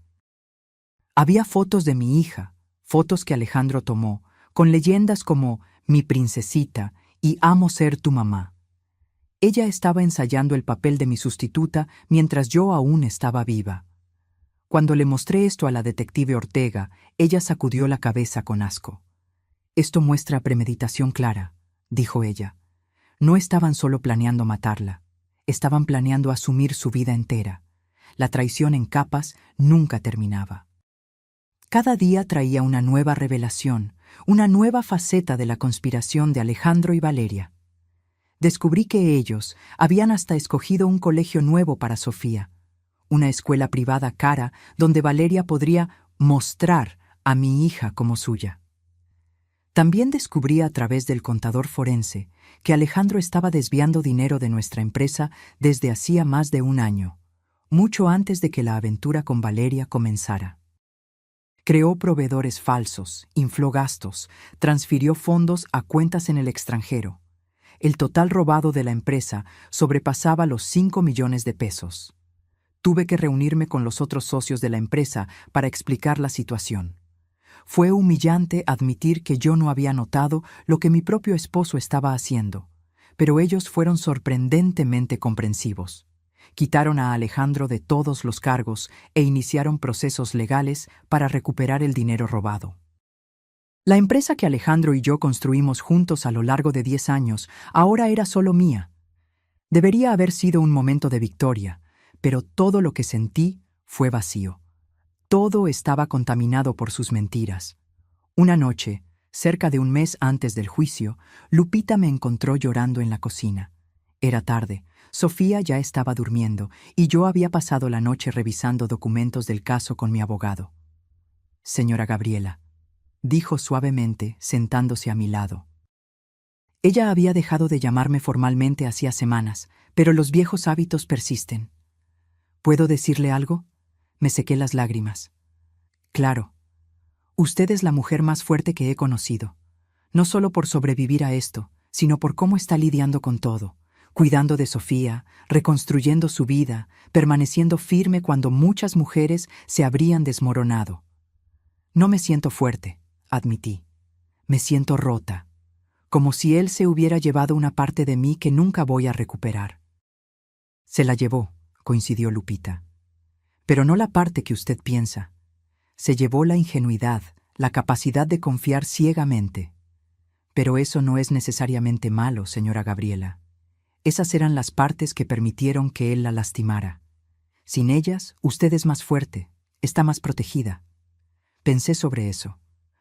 Había fotos de mi hija, fotos que Alejandro tomó, con leyendas como «Mi princesita» y «Amo ser tu mamá». Ella estaba ensayando el papel de mi sustituta mientras yo aún estaba viva. Cuando le mostré esto a la detective Ortega, ella sacudió la cabeza con asco. «Esto muestra premeditación clara», dijo ella. «No estaban solo planeando matarla, estaban planeando asumir su vida entera. La traición en capas nunca terminaba». Cada día traía una nueva revelación, una nueva faceta de la conspiración de Alejandro y Valeria. Descubrí que ellos habían hasta escogido un colegio nuevo para Sofía, una escuela privada cara donde Valeria podría mostrar a mi hija como suya. También descubrí a través del contador forense que Alejandro estaba desviando dinero de nuestra empresa desde hacía más de 1 año, mucho antes de que la aventura con Valeria comenzara. Creó proveedores falsos, infló gastos, transfirió fondos a cuentas en el extranjero. El total robado de la empresa sobrepasaba los 5 millones de pesos. Tuve que reunirme con los otros socios de la empresa para explicar la situación. Fue humillante admitir que yo no había notado lo que mi propio esposo estaba haciendo, pero ellos fueron sorprendentemente comprensivos. Quitaron a Alejandro de todos los cargos e iniciaron procesos legales para recuperar el dinero robado. La empresa que Alejandro y yo construimos juntos a lo largo de 10 años ahora era solo mía. Debería haber sido un momento de victoria, pero todo lo que sentí fue vacío. Todo estaba contaminado por sus mentiras. Una noche, cerca de 1 mes antes del juicio, Lupita me encontró llorando en la cocina. Era tarde. Sofía ya estaba durmiendo y yo había pasado la noche revisando documentos del caso con mi abogado. «Señora Gabriela», dijo suavemente, sentándose a mi lado. Ella había dejado de llamarme formalmente hacía semanas, pero los viejos hábitos persisten. «¿Puedo decirle algo?». Me sequé las lágrimas. «Claro. Usted es la mujer más fuerte que he conocido, no solo por sobrevivir a esto, sino por cómo está lidiando con todo. Cuidando de Sofía, reconstruyendo su vida, permaneciendo firme cuando muchas mujeres se habrían desmoronado. No me siento fuerte», admití. «Me siento rota, como si él se hubiera llevado una parte de mí que nunca voy a recuperar». «Se la llevó», coincidió Lupita. «Pero no la parte que usted piensa. Se llevó la ingenuidad, la capacidad de confiar ciegamente. Pero eso no es necesariamente malo, señora Gabriela. Esas eran las partes que permitieron que él la lastimara. Sin ellas, usted es más fuerte, está más protegida». Pensé sobre eso.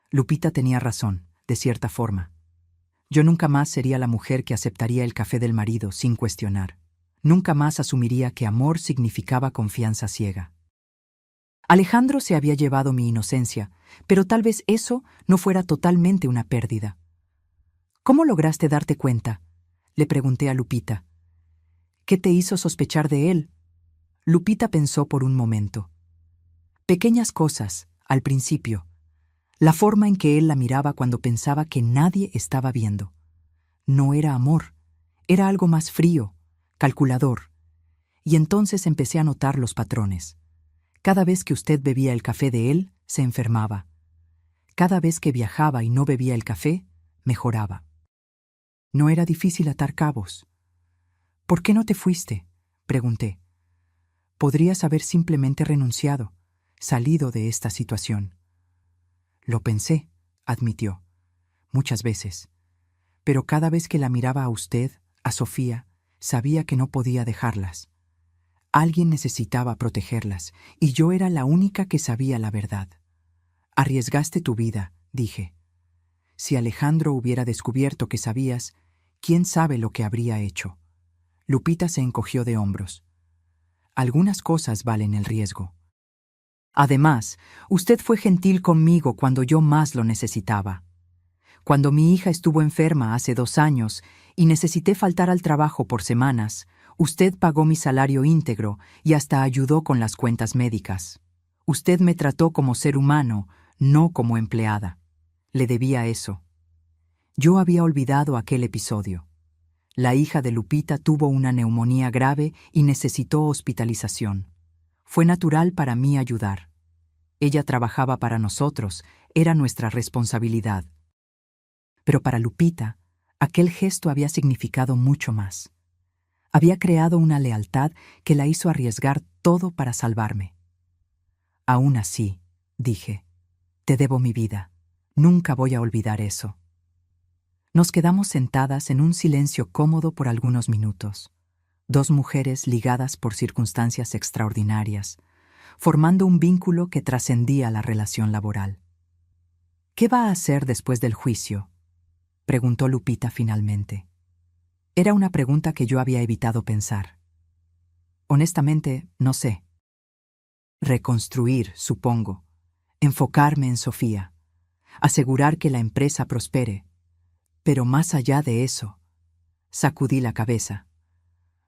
Lupita tenía razón, de cierta forma. Yo nunca más sería la mujer que aceptaría el café del marido sin cuestionar. Nunca más asumiría que amor significaba confianza ciega. Alejandro se había llevado mi inocencia, pero tal vez eso no fuera totalmente una pérdida. «¿Cómo lograste darte cuenta?», le pregunté a Lupita. «¿Qué te hizo sospechar de él?». Lupita pensó por un momento. «Pequeñas cosas, al principio. La forma en que él la miraba cuando pensaba que nadie estaba viendo. No era amor, era algo más frío, calculador. Y entonces empecé a notar los patrones. Cada vez que usted bebía el café de él, se enfermaba. Cada vez que viajaba y no bebía el café, mejoraba. No era difícil atar cabos. ¿Por qué no te fuiste?, pregunté. Podrías haber simplemente renunciado, salido de esta situación. Lo pensé, admitió, muchas veces. Pero cada vez que la miraba a usted, a Sofía, sabía que no podía dejarlas. Alguien necesitaba protegerlas, y yo era la única que sabía la verdad. Arriesgaste tu vida, dije. Si Alejandro hubiera descubierto que sabías, ¿quién sabe lo que habría hecho? Lupita se encogió de hombros. Algunas cosas valen el riesgo. Además, usted fue gentil conmigo cuando yo más lo necesitaba. Cuando mi hija estuvo enferma hace 2 años y necesité faltar al trabajo por semanas, usted pagó mi salario íntegro y hasta ayudó con las cuentas médicas. Usted me trató como ser humano, no como empleada. Le debía eso. Yo había olvidado aquel episodio. La hija de Lupita tuvo una neumonía grave y necesitó hospitalización. Fue natural para mí ayudar. Ella trabajaba para nosotros, era nuestra responsabilidad. Pero para Lupita, aquel gesto había significado mucho más. Había creado una lealtad que la hizo arriesgar todo para salvarme. Aún así, dije, te debo mi vida. Nunca voy a olvidar eso. Nos quedamos sentadas en un silencio cómodo por algunos minutos. 2 mujeres ligadas por circunstancias extraordinarias, formando un vínculo que trascendía la relación laboral. ¿Qué va a hacer después del juicio?, preguntó Lupita finalmente. Era una pregunta que yo había evitado pensar. Honestamente, no sé. Reconstruir, supongo. Enfocarme en Sofía. Asegurar que la empresa prospere. Pero más allá de eso, sacudí la cabeza.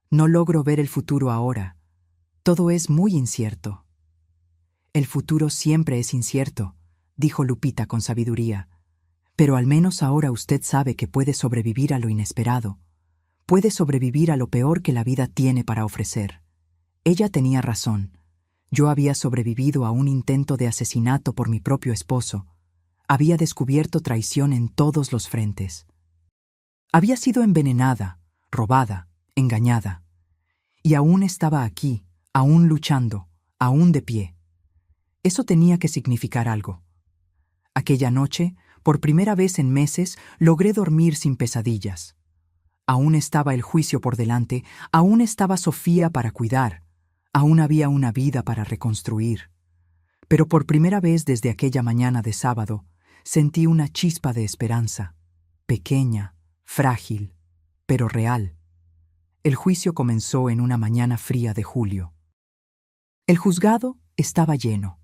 No logro ver el futuro ahora. Todo es muy incierto. El futuro siempre es incierto, dijo Lupita con sabiduría. Pero al menos ahora usted sabe que puede sobrevivir a lo inesperado. Puede sobrevivir a lo peor que la vida tiene para ofrecer. Ella tenía razón. Yo había sobrevivido a un intento de asesinato por mi propio esposo. Había descubierto traición en todos los frentes. Había sido envenenada, robada, engañada. Y aún estaba aquí, aún luchando, aún de pie. Eso tenía que significar algo. Aquella noche, por primera vez en meses, logré dormir sin pesadillas. Aún estaba el juicio por delante, aún estaba Sofía para cuidar, aún había una vida para reconstruir. Pero por primera vez desde aquella mañana de sábado, sentí una chispa de esperanza, pequeña, frágil, pero real. El juicio comenzó en una mañana fría de julio. El juzgado estaba lleno.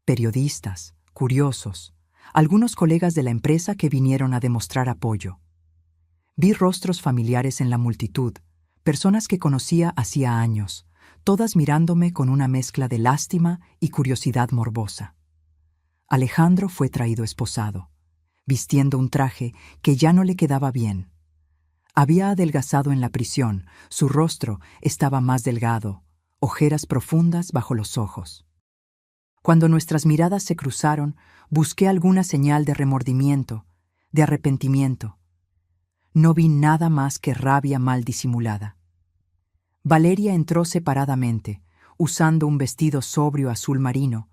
Periodistas, curiosos, algunos colegas de la empresa que vinieron a demostrar apoyo. Vi rostros familiares en la multitud, personas que conocía hacía años, todas mirándome con una mezcla de lástima y curiosidad morbosa. Alejandro fue traído esposado, vistiendo un traje que ya no le quedaba bien. Había adelgazado en la prisión, su rostro estaba más delgado, ojeras profundas bajo los ojos. Cuando nuestras miradas se cruzaron, busqué alguna señal de remordimiento, de arrepentimiento. No vi nada más que rabia mal disimulada. Valeria entró separadamente, usando un vestido sobrio azul marino,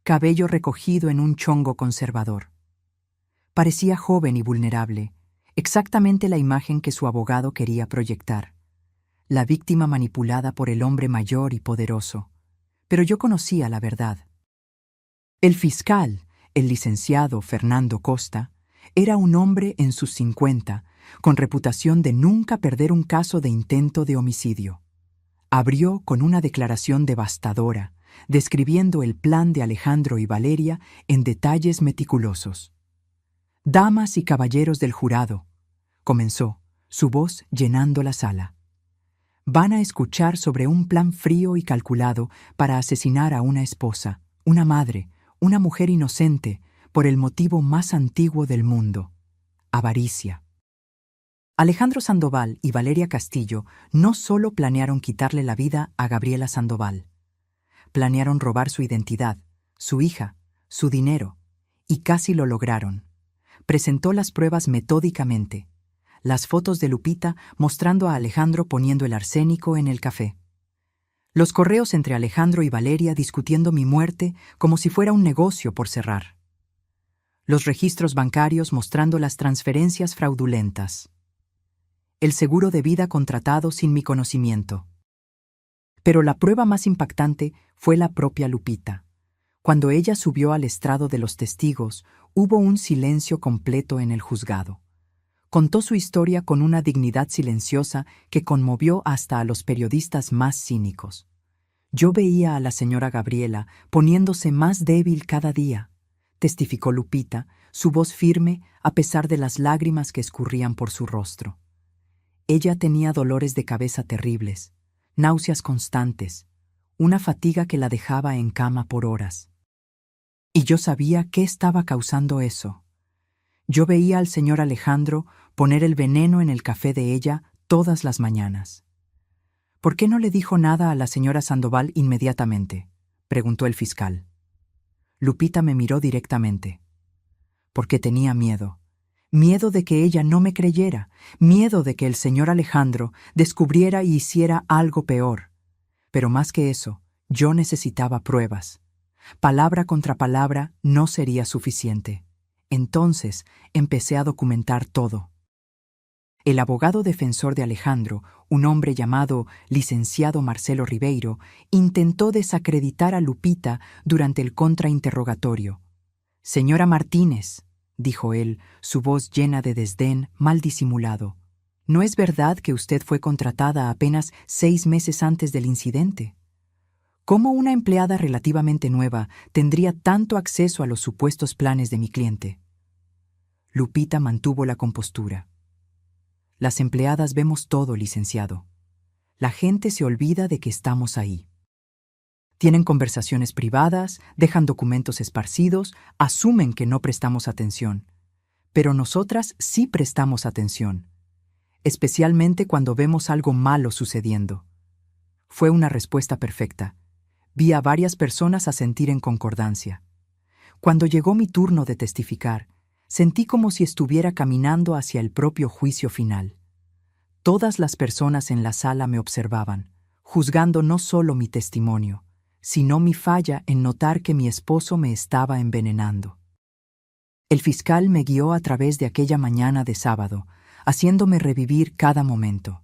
cabello recogido en un chongo conservador. Parecía joven y vulnerable, exactamente la imagen que su abogado quería proyectar. La víctima manipulada por el hombre mayor y poderoso. Pero yo conocía la verdad. El fiscal, el licenciado Fernando Costa, era un hombre en sus 50, con reputación de nunca perder un caso de intento de homicidio. Abrió con una declaración devastadora, describiendo el plan de Alejandro y Valeria en detalles meticulosos. «Damas y caballeros del jurado», comenzó, su voz llenando la sala. «Van a escuchar sobre un plan frío y calculado para asesinar a una esposa, una madre, una mujer inocente, por el motivo más antiguo del mundo: avaricia. Alejandro Sandoval y Valeria Castillo no solo planearon quitarle la vida a Gabriela Sandoval, planearon robar su identidad, su hija, su dinero, y casi lo lograron. Presentó las pruebas metódicamente, las fotos de Lupita mostrando a Alejandro poniendo el arsénico en el café. Los correos entre Alejandro y Valeria discutiendo mi muerte como si fuera un negocio por cerrar. Los registros bancarios mostrando las transferencias fraudulentas. El seguro de vida contratado sin mi conocimiento. Pero la prueba más impactante fue la propia Lupita. Cuando ella subió al estrado de los testigos, hubo un silencio completo en el juzgado. Contó su historia con una dignidad silenciosa que conmovió hasta a los periodistas más cínicos. Yo veía a la señora Gabriela poniéndose más débil cada día, testificó Lupita, su voz firme a pesar de las lágrimas que escurrían por su rostro. Ella tenía dolores de cabeza terribles, náuseas constantes, una fatiga que la dejaba en cama por horas. Y yo sabía qué estaba causando eso. Yo veía al señor Alejandro poner el veneno en el café de ella todas las mañanas. ¿Por qué no le dijo nada a la señora Sandoval inmediatamente?, preguntó el fiscal. Lupita me miró directamente. Porque tenía miedo. Miedo de que ella no me creyera, miedo de que el señor Alejandro descubriera y hiciera algo peor. Pero más que eso, yo necesitaba pruebas. Palabra contra palabra no sería suficiente. Entonces empecé a documentar todo. El abogado defensor de Alejandro, un hombre llamado licenciado Marcelo Ribeiro, intentó desacreditar a Lupita durante el contrainterrogatorio. «Señora Martínez», dijo él, su voz llena de desdén mal disimulado, «¿no es verdad que usted fue contratada apenas 6 meses antes del incidente? ¿Cómo una empleada relativamente nueva tendría tanto acceso a los supuestos planes de mi cliente?» Lupita mantuvo la compostura. «Las empleadas vemos todo, licenciado. La gente se olvida de que estamos ahí. Tienen conversaciones privadas, dejan documentos esparcidos, asumen que no prestamos atención. Pero nosotras sí prestamos atención, especialmente cuando vemos algo malo sucediendo». Fue una respuesta perfecta. Vi a varias personas asentir en concordancia. Cuando llegó mi turno de testificar, sentí como si estuviera caminando hacia el propio juicio final. Todas las personas en la sala me observaban, juzgando no solo mi testimonio, sino mi falla en notar que mi esposo me estaba envenenando. El fiscal me guió a través de aquella mañana de sábado, haciéndome revivir cada momento.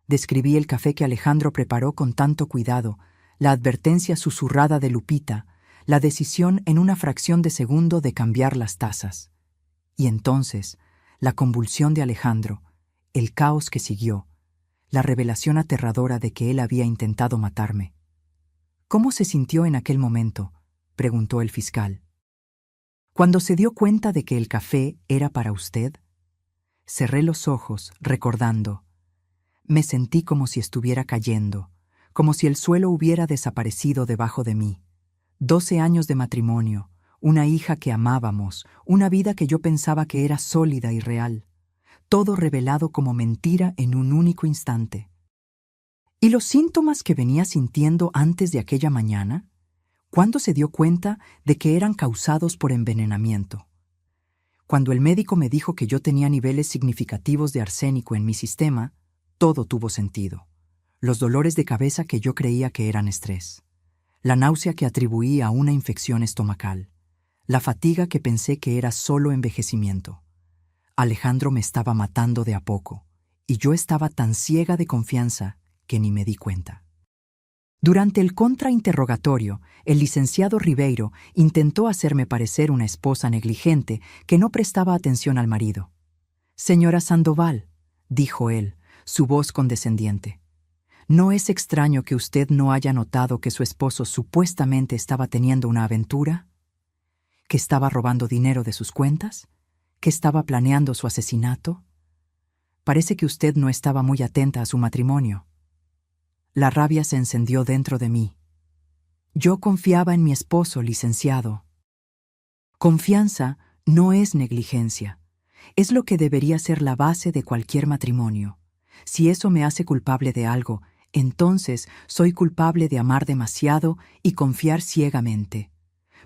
Describí el café que Alejandro preparó con tanto cuidado, la advertencia susurrada de Lupita, la decisión en una fracción de segundo de cambiar las tazas. Y entonces, la convulsión de Alejandro, el caos que siguió, la revelación aterradora de que él había intentado matarme. «¿Cómo se sintió en aquel momento?», preguntó el fiscal. «Cuando se dio cuenta de que el café era para usted». Cerré los ojos, recordando. Me sentí como si estuviera cayendo, como si el suelo hubiera desaparecido debajo de mí. 12 años de matrimonio, una hija que amábamos, una vida que yo pensaba que era sólida y real. Todo revelado como mentira en un único instante. ¿Y los síntomas que venía sintiendo antes de aquella mañana? ¿Cuándo se dio cuenta de que eran causados por envenenamiento? Cuando el médico me dijo que yo tenía niveles significativos de arsénico en mi sistema, todo tuvo sentido. Los dolores de cabeza que yo creía que eran estrés. La náusea que atribuí a una infección estomacal. La fatiga que pensé que era solo envejecimiento. Alejandro me estaba matando de a poco, y yo estaba tan ciega de confianza que ni me di cuenta. Durante el contrainterrogatorio, el licenciado Ribeiro intentó hacerme parecer una esposa negligente que no prestaba atención al marido. «Señora Sandoval», dijo él, su voz condescendiente, «¿no es extraño que usted no haya notado que su esposo supuestamente estaba teniendo una aventura? ¿Que estaba robando dinero de sus cuentas? ¿Que estaba planeando su asesinato? Parece que usted no estaba muy atenta a su matrimonio». La rabia se encendió dentro de mí. Yo confiaba en mi esposo, licenciado. Confianza no es negligencia. Es lo que debería ser la base de cualquier matrimonio. Si eso me hace culpable de algo, entonces soy culpable de amar demasiado y confiar ciegamente.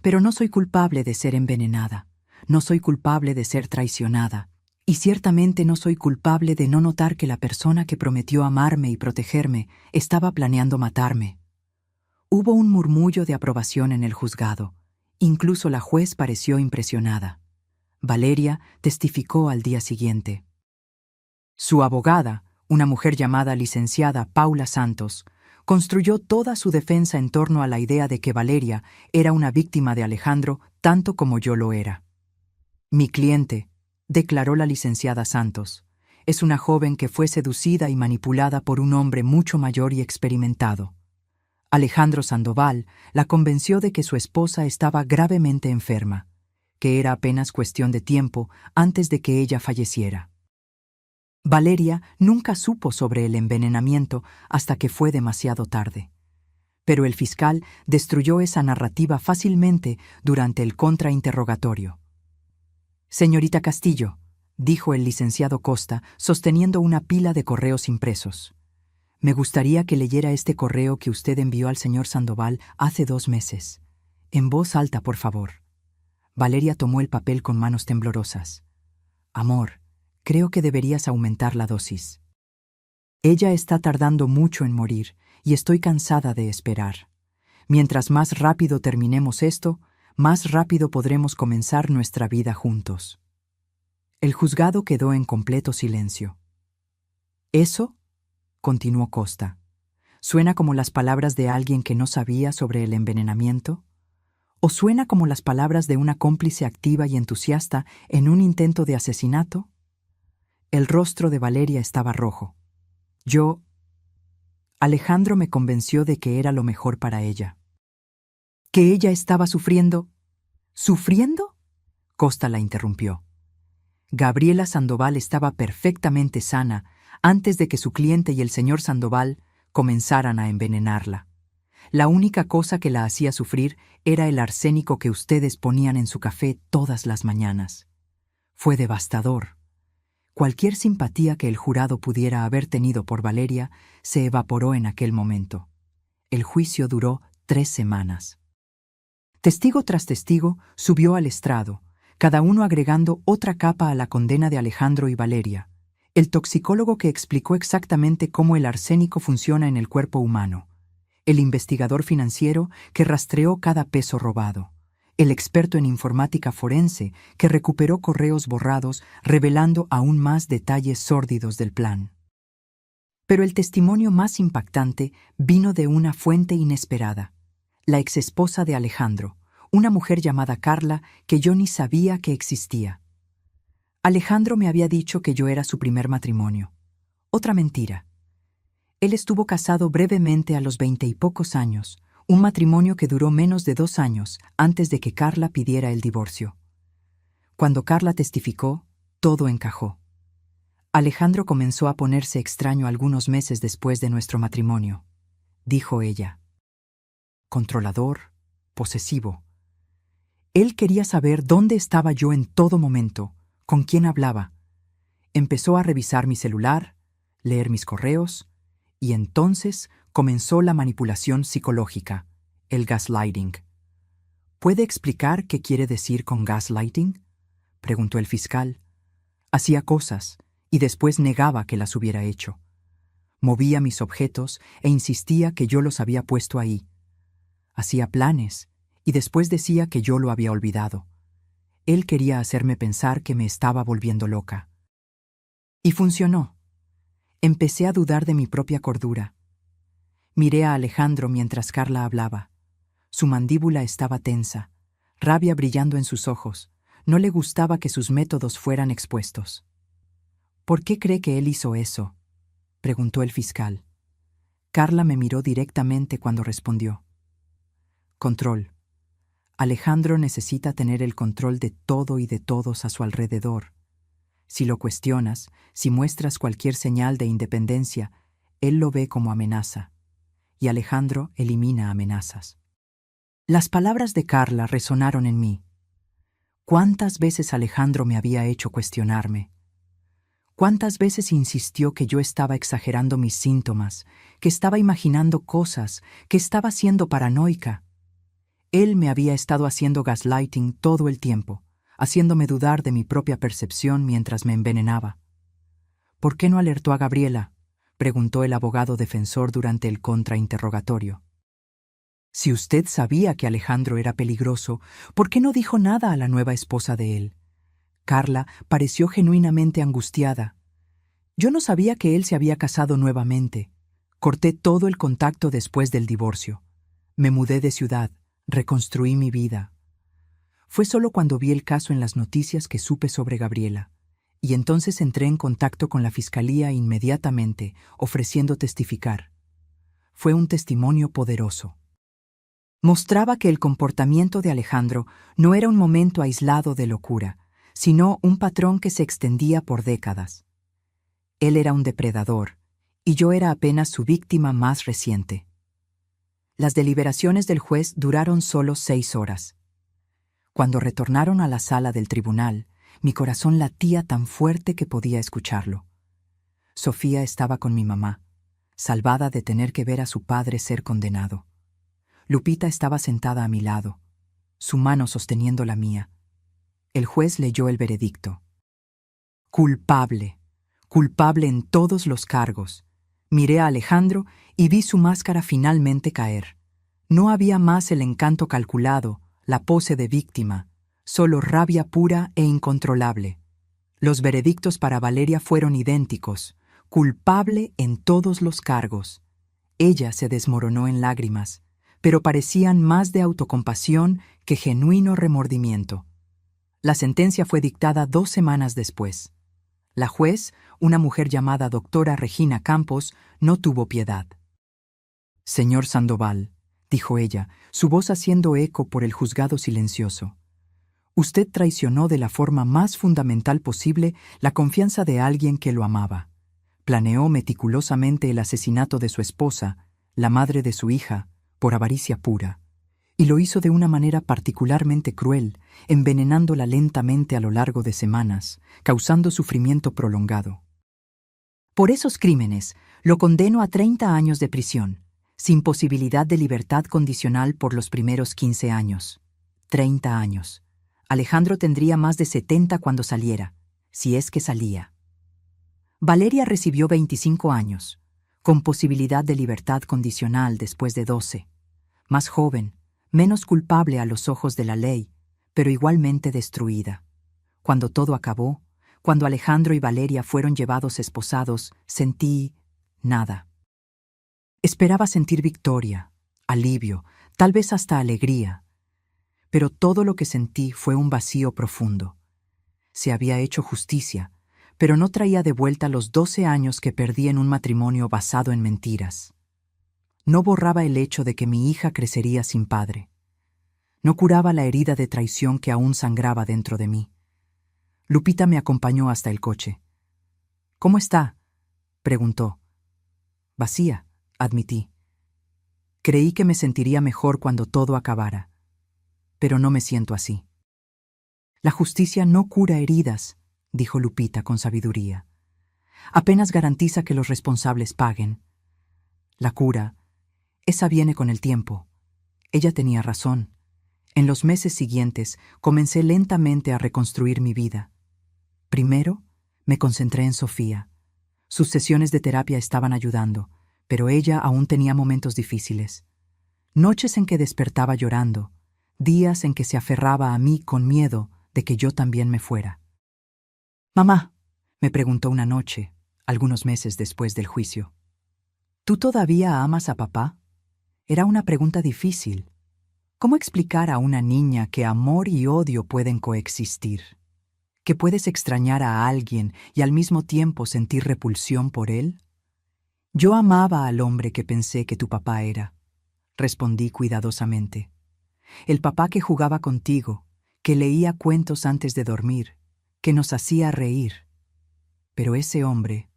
Pero no soy culpable de ser envenenada. No soy culpable de ser traicionada. Y ciertamente no soy culpable de no notar que la persona que prometió amarme y protegerme estaba planeando matarme. Hubo un murmullo de aprobación en el juzgado. Incluso la juez pareció impresionada. Valeria testificó al día siguiente. Su abogada, una mujer llamada licenciada Paula Santos, construyó toda su defensa en torno a la idea de que Valeria era una víctima de Alejandro tanto como yo lo era. Mi cliente, declaró la licenciada Santos, es una joven que fue seducida y manipulada por un hombre mucho mayor y experimentado. Alejandro Sandoval la convenció de que su esposa estaba gravemente enferma, que era apenas cuestión de tiempo antes de que ella falleciera. Valeria nunca supo sobre el envenenamiento hasta que fue demasiado tarde. Pero el fiscal destruyó esa narrativa fácilmente durante el contrainterrogatorio. «Señorita Castillo», dijo el licenciado Costa, sosteniendo una pila de correos impresos. «Me gustaría que leyera este correo que usted envió al señor Sandoval hace 2 meses. En voz alta, por favor». Valeria tomó el papel con manos temblorosas. «Amor, creo que deberías aumentar la dosis. Ella está tardando mucho en morir y estoy cansada de esperar. Mientras más rápido terminemos esto, más rápido podremos comenzar nuestra vida juntos». El juzgado quedó en completo silencio. «¿Eso?», continuó Costa. «¿Suena como las palabras de alguien que no sabía sobre el envenenamiento? ¿O suena como las palabras de una cómplice activa y entusiasta en un intento de asesinato?» El rostro de Valeria estaba rojo. Alejandro me convenció de que era lo mejor para ella. ¿Que ella estaba sufriendo? ¿Sufriendo?, Costa la interrumpió. Gabriela Sandoval estaba perfectamente sana antes de que su cliente y el señor Sandoval comenzaran a envenenarla. La única cosa que la hacía sufrir era el arsénico que ustedes ponían en su café todas las mañanas. Fue devastador. Cualquier simpatía que el jurado pudiera haber tenido por Valeria se evaporó en aquel momento. El juicio duró 3 semanas. Testigo tras testigo subió al estrado, cada uno agregando otra capa a la condena de Alejandro y Valeria. El toxicólogo que explicó exactamente cómo el arsénico funciona en el cuerpo humano. El investigador financiero que rastreó cada peso robado. El experto en informática forense que recuperó correos borrados revelando aún más detalles sórdidos del plan. Pero el testimonio más impactante vino de una fuente inesperada. La exesposa de Alejandro, una mujer llamada Carla que yo ni sabía que existía. Alejandro me había dicho que yo era su primer matrimonio. Otra mentira. Él estuvo casado brevemente a los 20 y pocos años, un matrimonio que duró menos de 2 años antes de que Carla pidiera el divorcio. Cuando Carla testificó, todo encajó. Alejandro comenzó a ponerse extraño algunos meses después de nuestro matrimonio, dijo ella. Controlador, posesivo. Él quería saber dónde estaba yo en todo momento, con quién hablaba. Empezó a revisar mi celular, leer mis correos, y entonces comenzó la manipulación psicológica, el gaslighting. ¿Puede explicar qué quiere decir con gaslighting?, preguntó el fiscal. Hacía cosas y después negaba que las hubiera hecho. Movía mis objetos e insistía que yo los había puesto ahí. Hacía planes y después decía que yo lo había olvidado. Él quería hacerme pensar que me estaba volviendo loca. Y funcionó. Empecé a dudar de mi propia cordura. Miré a Alejandro mientras Carla hablaba. Su mandíbula estaba tensa, rabia brillando en sus ojos. No le gustaba que sus métodos fueran expuestos. ¿Por qué cree que él hizo eso?, preguntó el fiscal. Carla me miró directamente cuando respondió. Control. Alejandro necesita tener el control de todo y de todos a su alrededor. Si lo cuestionas, si muestras cualquier señal de independencia, él lo ve como amenaza. Y Alejandro elimina amenazas. Las palabras de Carla resonaron en mí. ¿Cuántas veces Alejandro me había hecho cuestionarme? ¿Cuántas veces insistió que yo estaba exagerando mis síntomas, que estaba imaginando cosas, que estaba siendo paranoica? Él me había estado haciendo gaslighting todo el tiempo, haciéndome dudar de mi propia percepción mientras me envenenaba. ¿Por qué no alertó a Gabriela?, preguntó el abogado defensor durante el contrainterrogatorio. Si usted sabía que Alejandro era peligroso, ¿por qué no dijo nada a la nueva esposa de él? Carla pareció genuinamente angustiada. Yo no sabía que él se había casado nuevamente. Corté todo el contacto después del divorcio. Me mudé de ciudad, reconstruí mi vida. Fue solo cuando vi el caso en las noticias que supe sobre Gabriela, y entonces entré en contacto con la fiscalía inmediatamente, ofreciendo testificar. Fue un testimonio poderoso. Mostraba que el comportamiento de Alejandro no era un momento aislado de locura, sino un patrón que se extendía por décadas. Él era un depredador, y yo era apenas su víctima más reciente. Las deliberaciones del juez duraron solo 6 horas. Cuando retornaron a la sala del tribunal, mi corazón latía tan fuerte que podía escucharlo. Sofía estaba con mi mamá, salvada de tener que ver a su padre ser condenado. Lupita estaba sentada a mi lado, su mano sosteniendo la mía. El juez leyó el veredicto. Culpable, culpable en todos los cargos. Miré a Alejandro y vi su máscara finalmente caer. No había más el encanto calculado, la pose de víctima, solo rabia pura e incontrolable. Los veredictos para Valeria fueron idénticos, culpable en todos los cargos. Ella se desmoronó en lágrimas, pero parecían más de autocompasión que genuino remordimiento. La sentencia fue dictada 2 semanas después. La juez, una mujer llamada doctora Regina Campos, no tuvo piedad. «Señor Sandoval», dijo ella, su voz haciendo eco por el juzgado silencioso, «usted traicionó de la forma más fundamental posible la confianza de alguien que lo amaba. Planeó meticulosamente el asesinato de su esposa, la madre de su hija, por avaricia pura, y lo hizo de una manera particularmente cruel, envenenándola lentamente a lo largo de semanas, causando sufrimiento prolongado. Por esos crímenes, lo condeno a 30 años de prisión, sin posibilidad de libertad condicional por los primeros 15 años. 30 años. Alejandro tendría más de 70 cuando saliera, si es que salía. Valeria recibió 25 años, con posibilidad de libertad condicional después de 12. Más joven, menos culpable a los ojos de la ley, pero igualmente destruida. Cuando todo acabó, cuando Alejandro y Valeria fueron llevados esposados, sentí nada. Esperaba sentir victoria, alivio, tal vez hasta alegría. Pero todo lo que sentí fue un vacío profundo. Se había hecho justicia, pero no traía de vuelta los 12 años que perdí en un matrimonio basado en mentiras. No borraba el hecho de que mi hija crecería sin padre. No curaba la herida de traición que aún sangraba dentro de mí. Lupita me acompañó hasta el coche. «¿Cómo está?», preguntó. «Vacía», admití. Creí que me sentiría mejor cuando todo acabara, pero no me siento así. «La justicia no cura heridas», dijo Lupita con sabiduría. «Apenas garantiza que los responsables paguen. La cura, esa viene con el tiempo». Ella tenía razón. En los meses siguientes comencé lentamente a reconstruir mi vida. Primero, me concentré en Sofía. Sus sesiones de terapia estaban ayudando, pero ella aún tenía momentos difíciles. Noches en que despertaba llorando, días en que se aferraba a mí con miedo de que yo también me fuera. «Mamá», me preguntó una noche, algunos meses después del juicio, «¿tú todavía amas a papá?». Era una pregunta difícil. ¿Cómo explicar a una niña que amor y odio pueden coexistir? ¿Que puedes extrañar a alguien y al mismo tiempo sentir repulsión por él? «Yo amaba al hombre que pensé que tu papá era», respondí cuidadosamente. «El papá que jugaba contigo, que leía cuentos antes de dormir, que nos hacía reír. Pero ese hombre...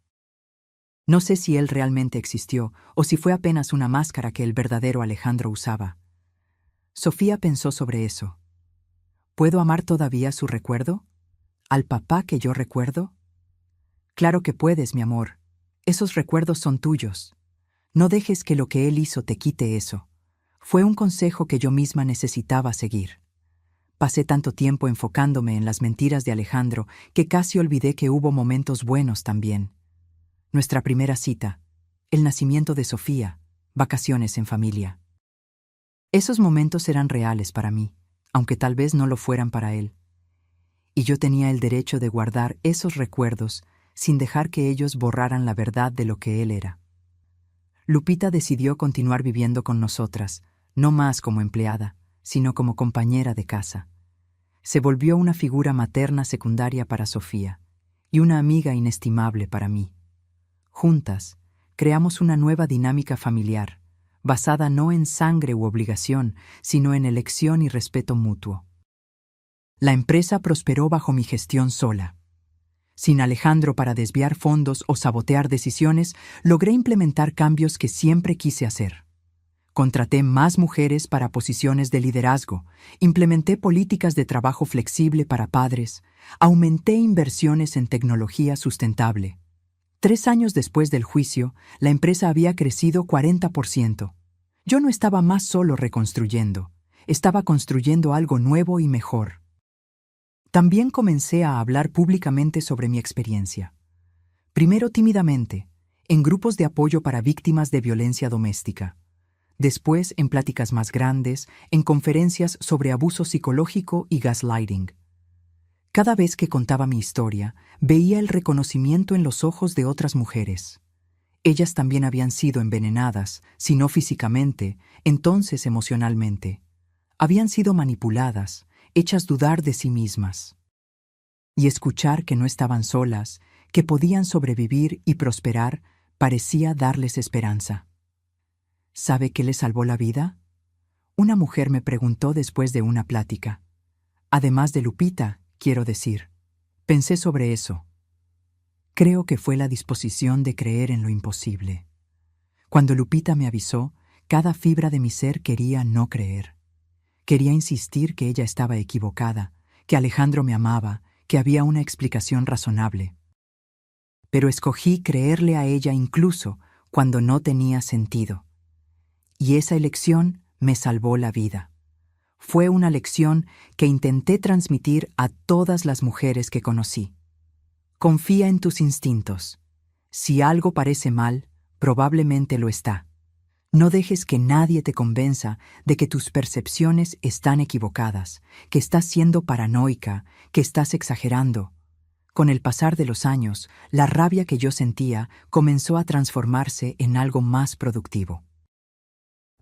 No sé si él realmente existió o si fue apenas una máscara que el verdadero Alejandro usaba». Sofía pensó sobre eso. ¿Puedo amar todavía su recuerdo? ¿Al papá que yo recuerdo? Claro que puedes, mi amor. Esos recuerdos son tuyos. No dejes que lo que él hizo te quite eso. Fue un consejo que yo misma necesitaba seguir. Pasé tanto tiempo enfocándome en las mentiras de Alejandro que casi olvidé que hubo momentos buenos también. Nuestra primera cita, el nacimiento de Sofía, vacaciones en familia. Esos momentos eran reales para mí, aunque tal vez no lo fueran para él. Y yo tenía el derecho de guardar esos recuerdos sin dejar que ellos borraran la verdad de lo que él era. Lupita decidió continuar viviendo con nosotras, no más como empleada, sino como compañera de casa. Se volvió una figura materna secundaria para Sofía y una amiga inestimable para mí. Juntas, creamos una nueva dinámica familiar, basada no en sangre u obligación, sino en elección y respeto mutuo. La empresa prosperó bajo mi gestión sola. Sin Alejandro para desviar fondos o sabotear decisiones, logré implementar cambios que siempre quise hacer. Contraté más mujeres para posiciones de liderazgo, implementé políticas de trabajo flexible para padres, aumenté inversiones en tecnología sustentable. 3 años después del juicio, la empresa había crecido 40%. Yo no estaba más solo reconstruyendo, estaba construyendo algo nuevo y mejor. También comencé a hablar públicamente sobre mi experiencia. Primero tímidamente, en grupos de apoyo para víctimas de violencia doméstica. Después en pláticas más grandes, en conferencias sobre abuso psicológico y gaslighting. Cada vez que contaba mi historia, veía el reconocimiento en los ojos de otras mujeres. Ellas también habían sido envenenadas, si no físicamente, entonces emocionalmente. Habían sido manipuladas, hechas dudar de sí mismas. Y escuchar que no estaban solas, que podían sobrevivir y prosperar, parecía darles esperanza. ¿Sabe qué le salvó la vida? Una mujer me preguntó después de una plática. Además de Lupita, quiero decir. Pensé sobre eso. Creo que fue la disposición de creer en lo imposible. Cuando Lupita me avisó, cada fibra de mi ser quería no creer. Quería insistir que ella estaba equivocada, que Alejandro me amaba, que había una explicación razonable. Pero escogí creerle a ella incluso cuando no tenía sentido. Y esa elección me salvó la vida. Fue una lección que intenté transmitir a todas las mujeres que conocí. Confía en tus instintos. Si algo parece mal, probablemente lo está. No dejes que nadie te convenza de que tus percepciones están equivocadas, que estás siendo paranoica, que estás exagerando. Con el pasar de los años, la rabia que yo sentía comenzó a transformarse en algo más productivo.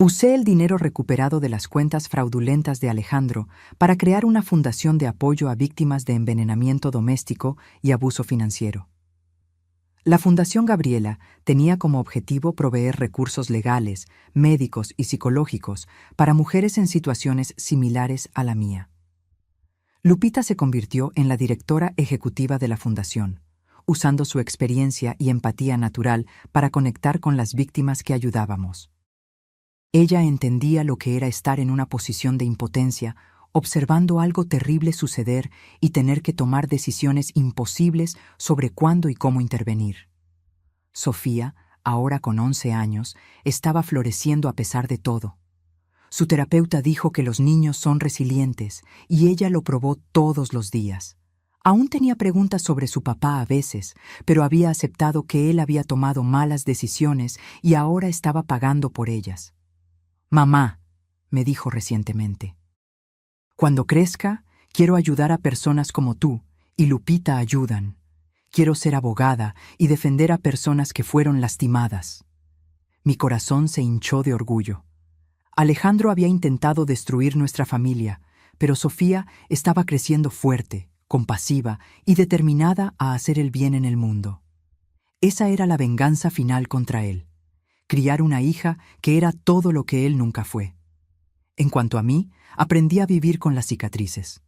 Usé el dinero recuperado de las cuentas fraudulentas de Alejandro para crear una fundación de apoyo a víctimas de envenenamiento doméstico y abuso financiero. La Fundación Gabriela tenía como objetivo proveer recursos legales, médicos y psicológicos para mujeres en situaciones similares a la mía. Lupita se convirtió en la directora ejecutiva de la fundación, usando su experiencia y empatía natural para conectar con las víctimas que ayudábamos. Ella entendía lo que era estar en una posición de impotencia, observando algo terrible suceder y tener que tomar decisiones imposibles sobre cuándo y cómo intervenir. Sofía, ahora con 11 años, estaba floreciendo a pesar de todo. Su terapeuta dijo que los niños son resilientes y ella lo probó todos los días. Aún tenía preguntas sobre su papá a veces, pero había aceptado que él había tomado malas decisiones y ahora estaba pagando por ellas. «Mamá», me dijo recientemente, «cuando crezca, quiero ayudar a personas como tú, y Lupita ayudan. Quiero ser abogada y defender a personas que fueron lastimadas». Mi corazón se hinchó de orgullo. Alejandro había intentado destruir nuestra familia, pero Sofía estaba creciendo fuerte, compasiva y determinada a hacer el bien en el mundo. Esa era la venganza final contra él. Criar una hija que era todo lo que él nunca fue. En cuanto a mí, aprendí a vivir con las cicatrices.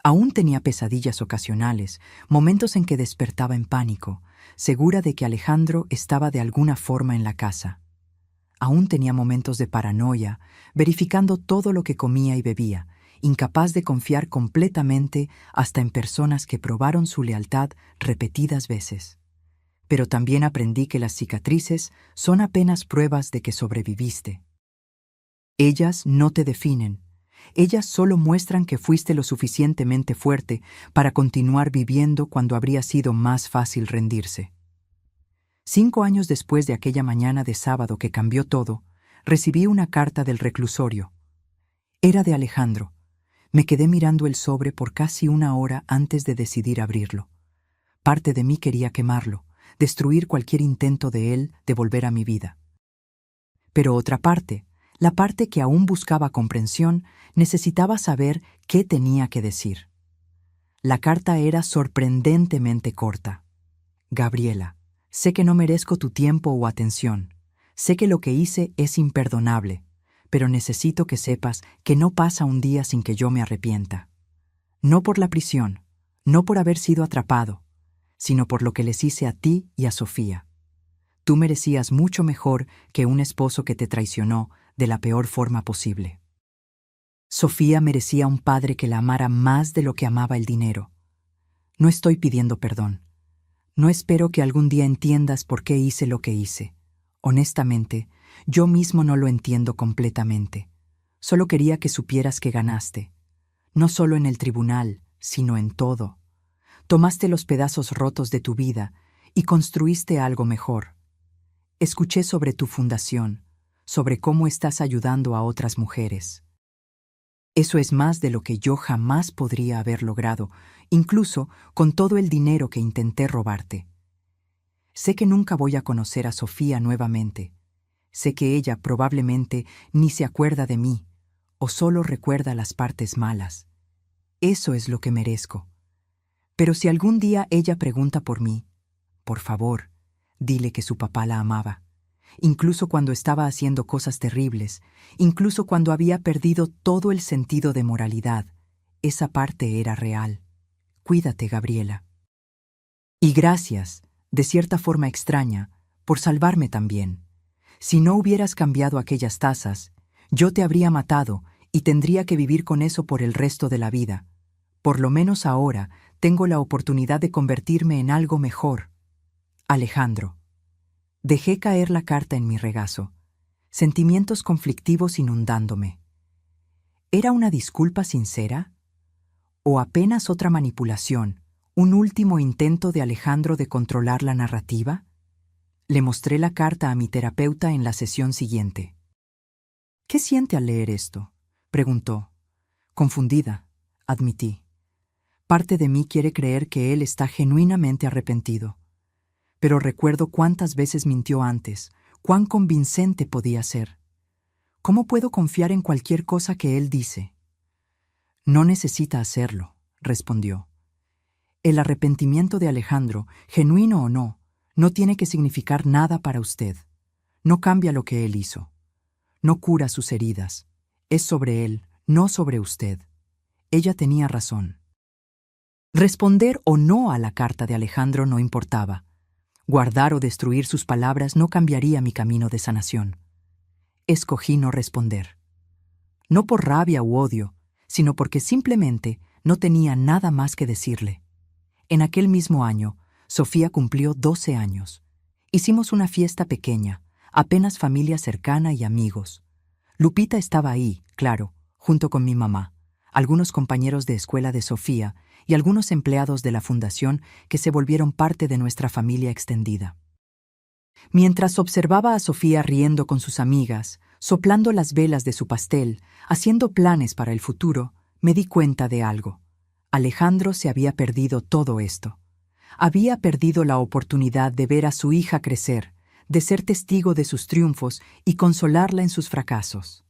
Aún tenía pesadillas ocasionales, momentos en que despertaba en pánico, segura de que Alejandro estaba de alguna forma en la casa. Aún tenía momentos de paranoia, verificando todo lo que comía y bebía, incapaz de confiar completamente hasta en personas que probaron su lealtad repetidas veces. Pero también aprendí que las cicatrices son apenas pruebas de que sobreviviste. Ellas no te definen. Ellas solo muestran que fuiste lo suficientemente fuerte para continuar viviendo cuando habría sido más fácil rendirse. 5 años después de aquella mañana de sábado que cambió todo, recibí una carta del reclusorio. Era de Alejandro. Me quedé mirando el sobre por casi 1 hora antes de decidir abrirlo. Parte de mí quería quemarlo, destruir cualquier intento de él de volver a mi vida. Pero otra parte, la parte que aún buscaba comprensión, necesitaba saber qué tenía que decir. La carta era sorprendentemente corta. Gabriela, sé que no merezco tu tiempo o atención. Sé que lo que hice es imperdonable, pero necesito que sepas que no pasa un día sin que yo me arrepienta. No por la prisión, no por haber sido atrapado, sino por lo que les hice a ti y a Sofía. Tú merecías mucho mejor que un esposo que te traicionó de la peor forma posible. Sofía merecía un padre que la amara más de lo que amaba el dinero. No estoy pidiendo perdón. No espero que algún día entiendas por qué hice lo que hice. Honestamente, yo mismo no lo entiendo completamente. Solo quería que supieras que ganaste. No solo en el tribunal, sino en todo. Tomaste los pedazos rotos de tu vida y construiste algo mejor. Escuché sobre tu fundación, sobre cómo estás ayudando a otras mujeres. Eso es más de lo que yo jamás podría haber logrado, incluso con todo el dinero que intenté robarte. Sé que nunca voy a conocer a Sofía nuevamente. Sé que ella probablemente ni se acuerda de mí, o solo recuerda las partes malas. Eso es lo que merezco. Pero si algún día ella pregunta por mí, por favor, dile que su papá la amaba. Incluso cuando estaba haciendo cosas terribles, incluso cuando había perdido todo el sentido de moralidad, esa parte era real. Cuídate, Gabriela. Y gracias, de cierta forma extraña, por salvarme también. Si no hubieras cambiado aquellas tazas, yo te habría matado y tendría que vivir con eso por el resto de la vida. Por lo menos ahora tengo la oportunidad de convertirme en algo mejor. Alejandro. Dejé caer la carta en mi regazo, sentimientos conflictivos inundándome. ¿Era una disculpa sincera? ¿O apenas otra manipulación, un último intento de Alejandro de controlar la narrativa? Le mostré la carta a mi terapeuta en la sesión siguiente. ¿Qué siente al leer esto?, preguntó. Confundida, admití. Parte de mí quiere creer que él está genuinamente arrepentido. Pero recuerdo cuántas veces mintió antes, cuán convincente podía ser. ¿Cómo puedo confiar en cualquier cosa que él dice? No necesita hacerlo, respondió. El arrepentimiento de Alejandro, genuino o no, no tiene que significar nada para usted. No cambia lo que él hizo. No cura sus heridas. Es sobre él, no sobre usted. Ella tenía razón. Responder o no a la carta de Alejandro no importaba. Guardar o destruir sus palabras no cambiaría mi camino de sanación. Escogí no responder. No por rabia u odio, sino porque simplemente no tenía nada más que decirle. En aquel mismo año, Sofía cumplió 12 años. Hicimos una fiesta pequeña, apenas familia cercana y amigos. Lupita estaba ahí, claro, junto con mi mamá, algunos compañeros de escuela de Sofía y algunos empleados de la fundación que se volvieron parte de nuestra familia extendida. Mientras observaba a Sofía riendo con sus amigas, soplando las velas de su pastel, haciendo planes para el futuro, me di cuenta de algo. Alejandro se había perdido todo esto. Había perdido la oportunidad de ver a su hija crecer, de ser testigo de sus triunfos y consolarla en sus fracasos.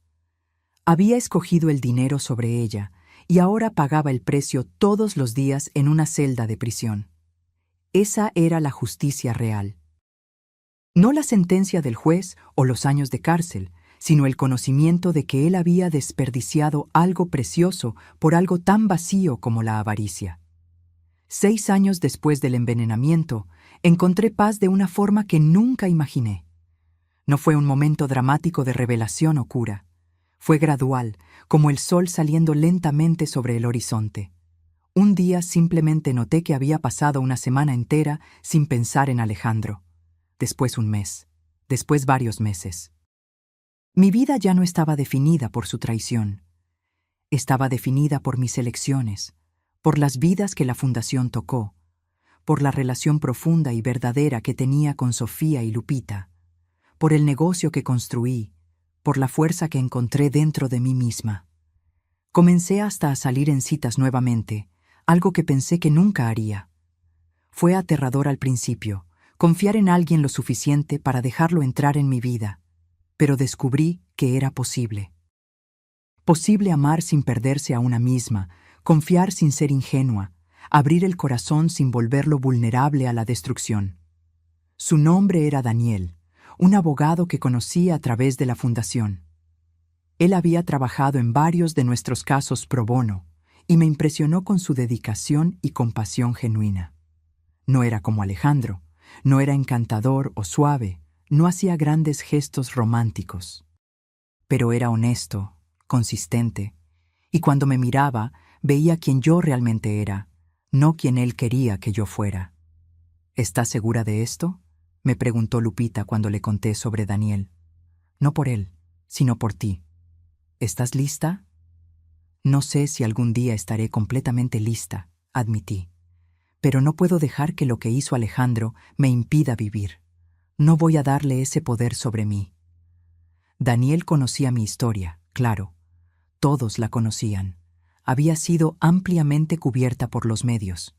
Había escogido el dinero sobre ella y ahora pagaba el precio todos los días en una celda de prisión. Esa era la justicia real. No la sentencia del juez o los años de cárcel, sino el conocimiento de que él había desperdiciado algo precioso por algo tan vacío como la avaricia. 6 años después del envenenamiento, encontré paz de una forma que nunca imaginé. No fue un momento dramático de revelación o cura. Fue gradual, como el sol saliendo lentamente sobre el horizonte. Un día simplemente noté que había pasado una semana entera sin pensar en Alejandro. Después un mes. Después varios meses. Mi vida ya no estaba definida por su traición. Estaba definida por mis elecciones, por las vidas que la Fundación tocó, por la relación profunda y verdadera que tenía con Sofía y Lupita, por el negocio que construí, por la fuerza que encontré dentro de mí misma. Comencé hasta a salir en citas nuevamente, algo que pensé que nunca haría. Fue aterrador al principio, confiar en alguien lo suficiente para dejarlo entrar en mi vida, pero descubrí que era posible. Posible amar sin perderse a una misma, confiar sin ser ingenua, abrir el corazón sin volverlo vulnerable a la destrucción. Su nombre era Daniel, un abogado que conocí a través de la Fundación. Él había trabajado en varios de nuestros casos pro bono y me impresionó con su dedicación y compasión genuina. No era como Alejandro, no era encantador o suave, no hacía grandes gestos románticos. Pero era honesto, consistente, y cuando me miraba, veía quién yo realmente era, no quien él quería que yo fuera. ¿Estás segura de esto?, me preguntó Lupita cuando le conté sobre Daniel. No por él, sino por ti. ¿Estás lista? No sé si algún día estaré completamente lista, admití. Pero no puedo dejar que lo que hizo Alejandro me impida vivir. No voy a darle ese poder sobre mí. Daniel conocía mi historia, claro. Todos la conocían. Había sido ampliamente cubierta por los medios.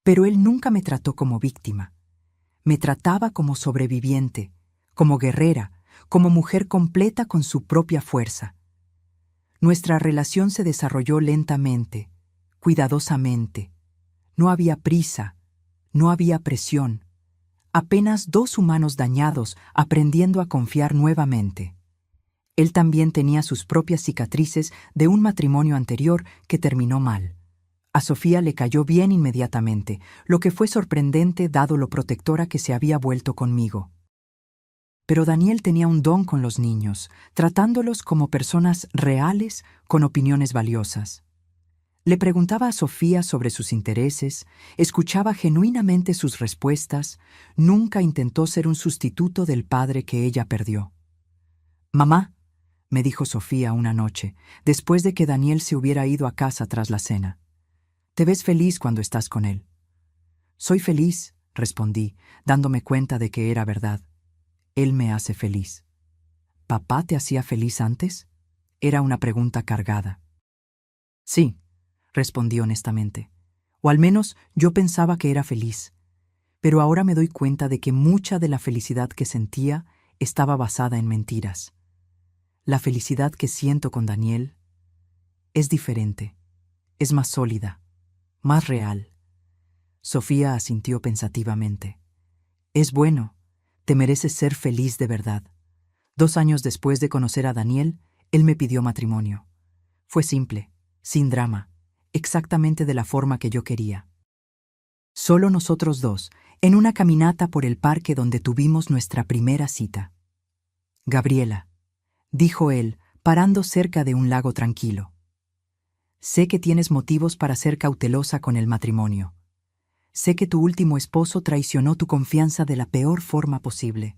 Pero él nunca me trató como víctima. Me trataba como sobreviviente, como guerrera, como mujer completa con su propia fuerza. Nuestra relación se desarrolló lentamente, cuidadosamente. No había prisa, no había presión. Apenas dos humanos dañados aprendiendo a confiar nuevamente. Él también tenía sus propias cicatrices de un matrimonio anterior que terminó mal. A Sofía le cayó bien inmediatamente, lo que fue sorprendente dado lo protectora que se había vuelto conmigo. Pero Daniel tenía un don con los niños, tratándolos como personas reales con opiniones valiosas. Le preguntaba a Sofía sobre sus intereses, escuchaba genuinamente sus respuestas, nunca intentó ser un sustituto del padre que ella perdió. «Mamá», me dijo Sofía una noche, después de que Daniel se hubiera ido a casa tras la cena. «Te ves feliz cuando estás con él». «Soy feliz», respondí, dándome cuenta de que era verdad. «Él me hace feliz». «¿Papá te hacía feliz antes?», era una pregunta cargada. «Sí», respondí honestamente. «O al menos yo pensaba que era feliz. Pero ahora me doy cuenta de que mucha de la felicidad que sentía estaba basada en mentiras. La felicidad que siento con Daniel es diferente, es más sólida, más real». Sofía asintió pensativamente. «Es bueno, te mereces ser feliz de verdad». 2 años después de conocer a Daniel, él me pidió matrimonio. Fue simple, sin drama, exactamente de la forma que yo quería. Solo nosotros dos, en una caminata por el parque donde tuvimos nuestra primera cita. «Gabriela», dijo él, parando cerca de un lago tranquilo. «Sé que tienes motivos para ser cautelosa con el matrimonio. Sé que tu último esposo traicionó tu confianza de la peor forma posible.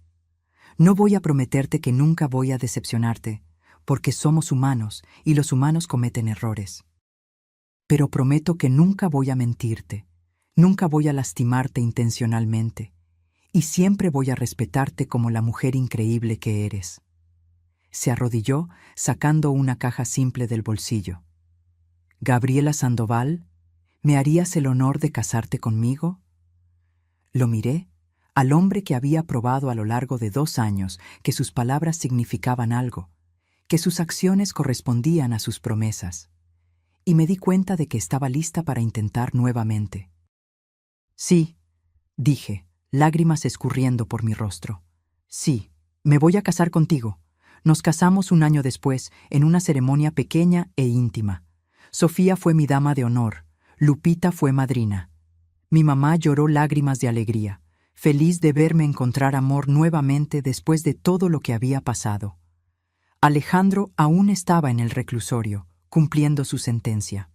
No voy a prometerte que nunca voy a decepcionarte, porque somos humanos y los humanos cometen errores. Pero prometo que nunca voy a mentirte, nunca voy a lastimarte intencionalmente, y siempre voy a respetarte como la mujer increíble que eres». Se arrodilló, sacando una caja simple del bolsillo. «Gabriela Sandoval, ¿me harías el honor de casarte conmigo?». Lo miré, al hombre que había probado a lo largo de 2 años que sus palabras significaban algo, que sus acciones correspondían a sus promesas, y me di cuenta de que estaba lista para intentar nuevamente. «Sí», dije, lágrimas escurriendo por mi rostro. «Sí, me voy a casar contigo». Nos casamos 1 año después, en una ceremonia pequeña e íntima. Sofía fue mi dama de honor, Lupita fue madrina. Mi mamá lloró lágrimas de alegría, feliz de verme encontrar amor nuevamente después de todo lo que había pasado. Alejandro aún estaba en el reclusorio, cumpliendo su sentencia.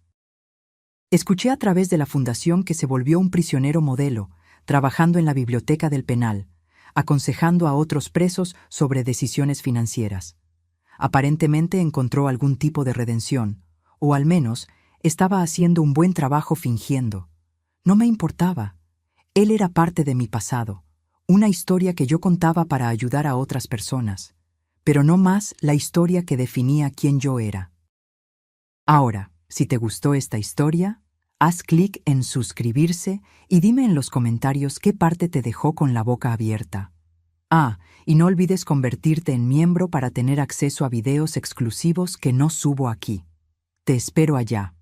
Escuché a través de la fundación que se volvió un prisionero modelo, trabajando en la biblioteca del penal, aconsejando a otros presos sobre decisiones financieras. Aparentemente encontró algún tipo de redención, o al menos estaba haciendo un buen trabajo fingiendo. No me importaba. Él era parte de mi pasado, una historia que yo contaba para ayudar a otras personas, pero no más la historia que definía quién yo era. Ahora, si te gustó esta historia, haz clic en suscribirse y dime en los comentarios qué parte te dejó con la boca abierta. Ah, y no olvides convertirte en miembro para tener acceso a videos exclusivos que no subo aquí. Te espero allá.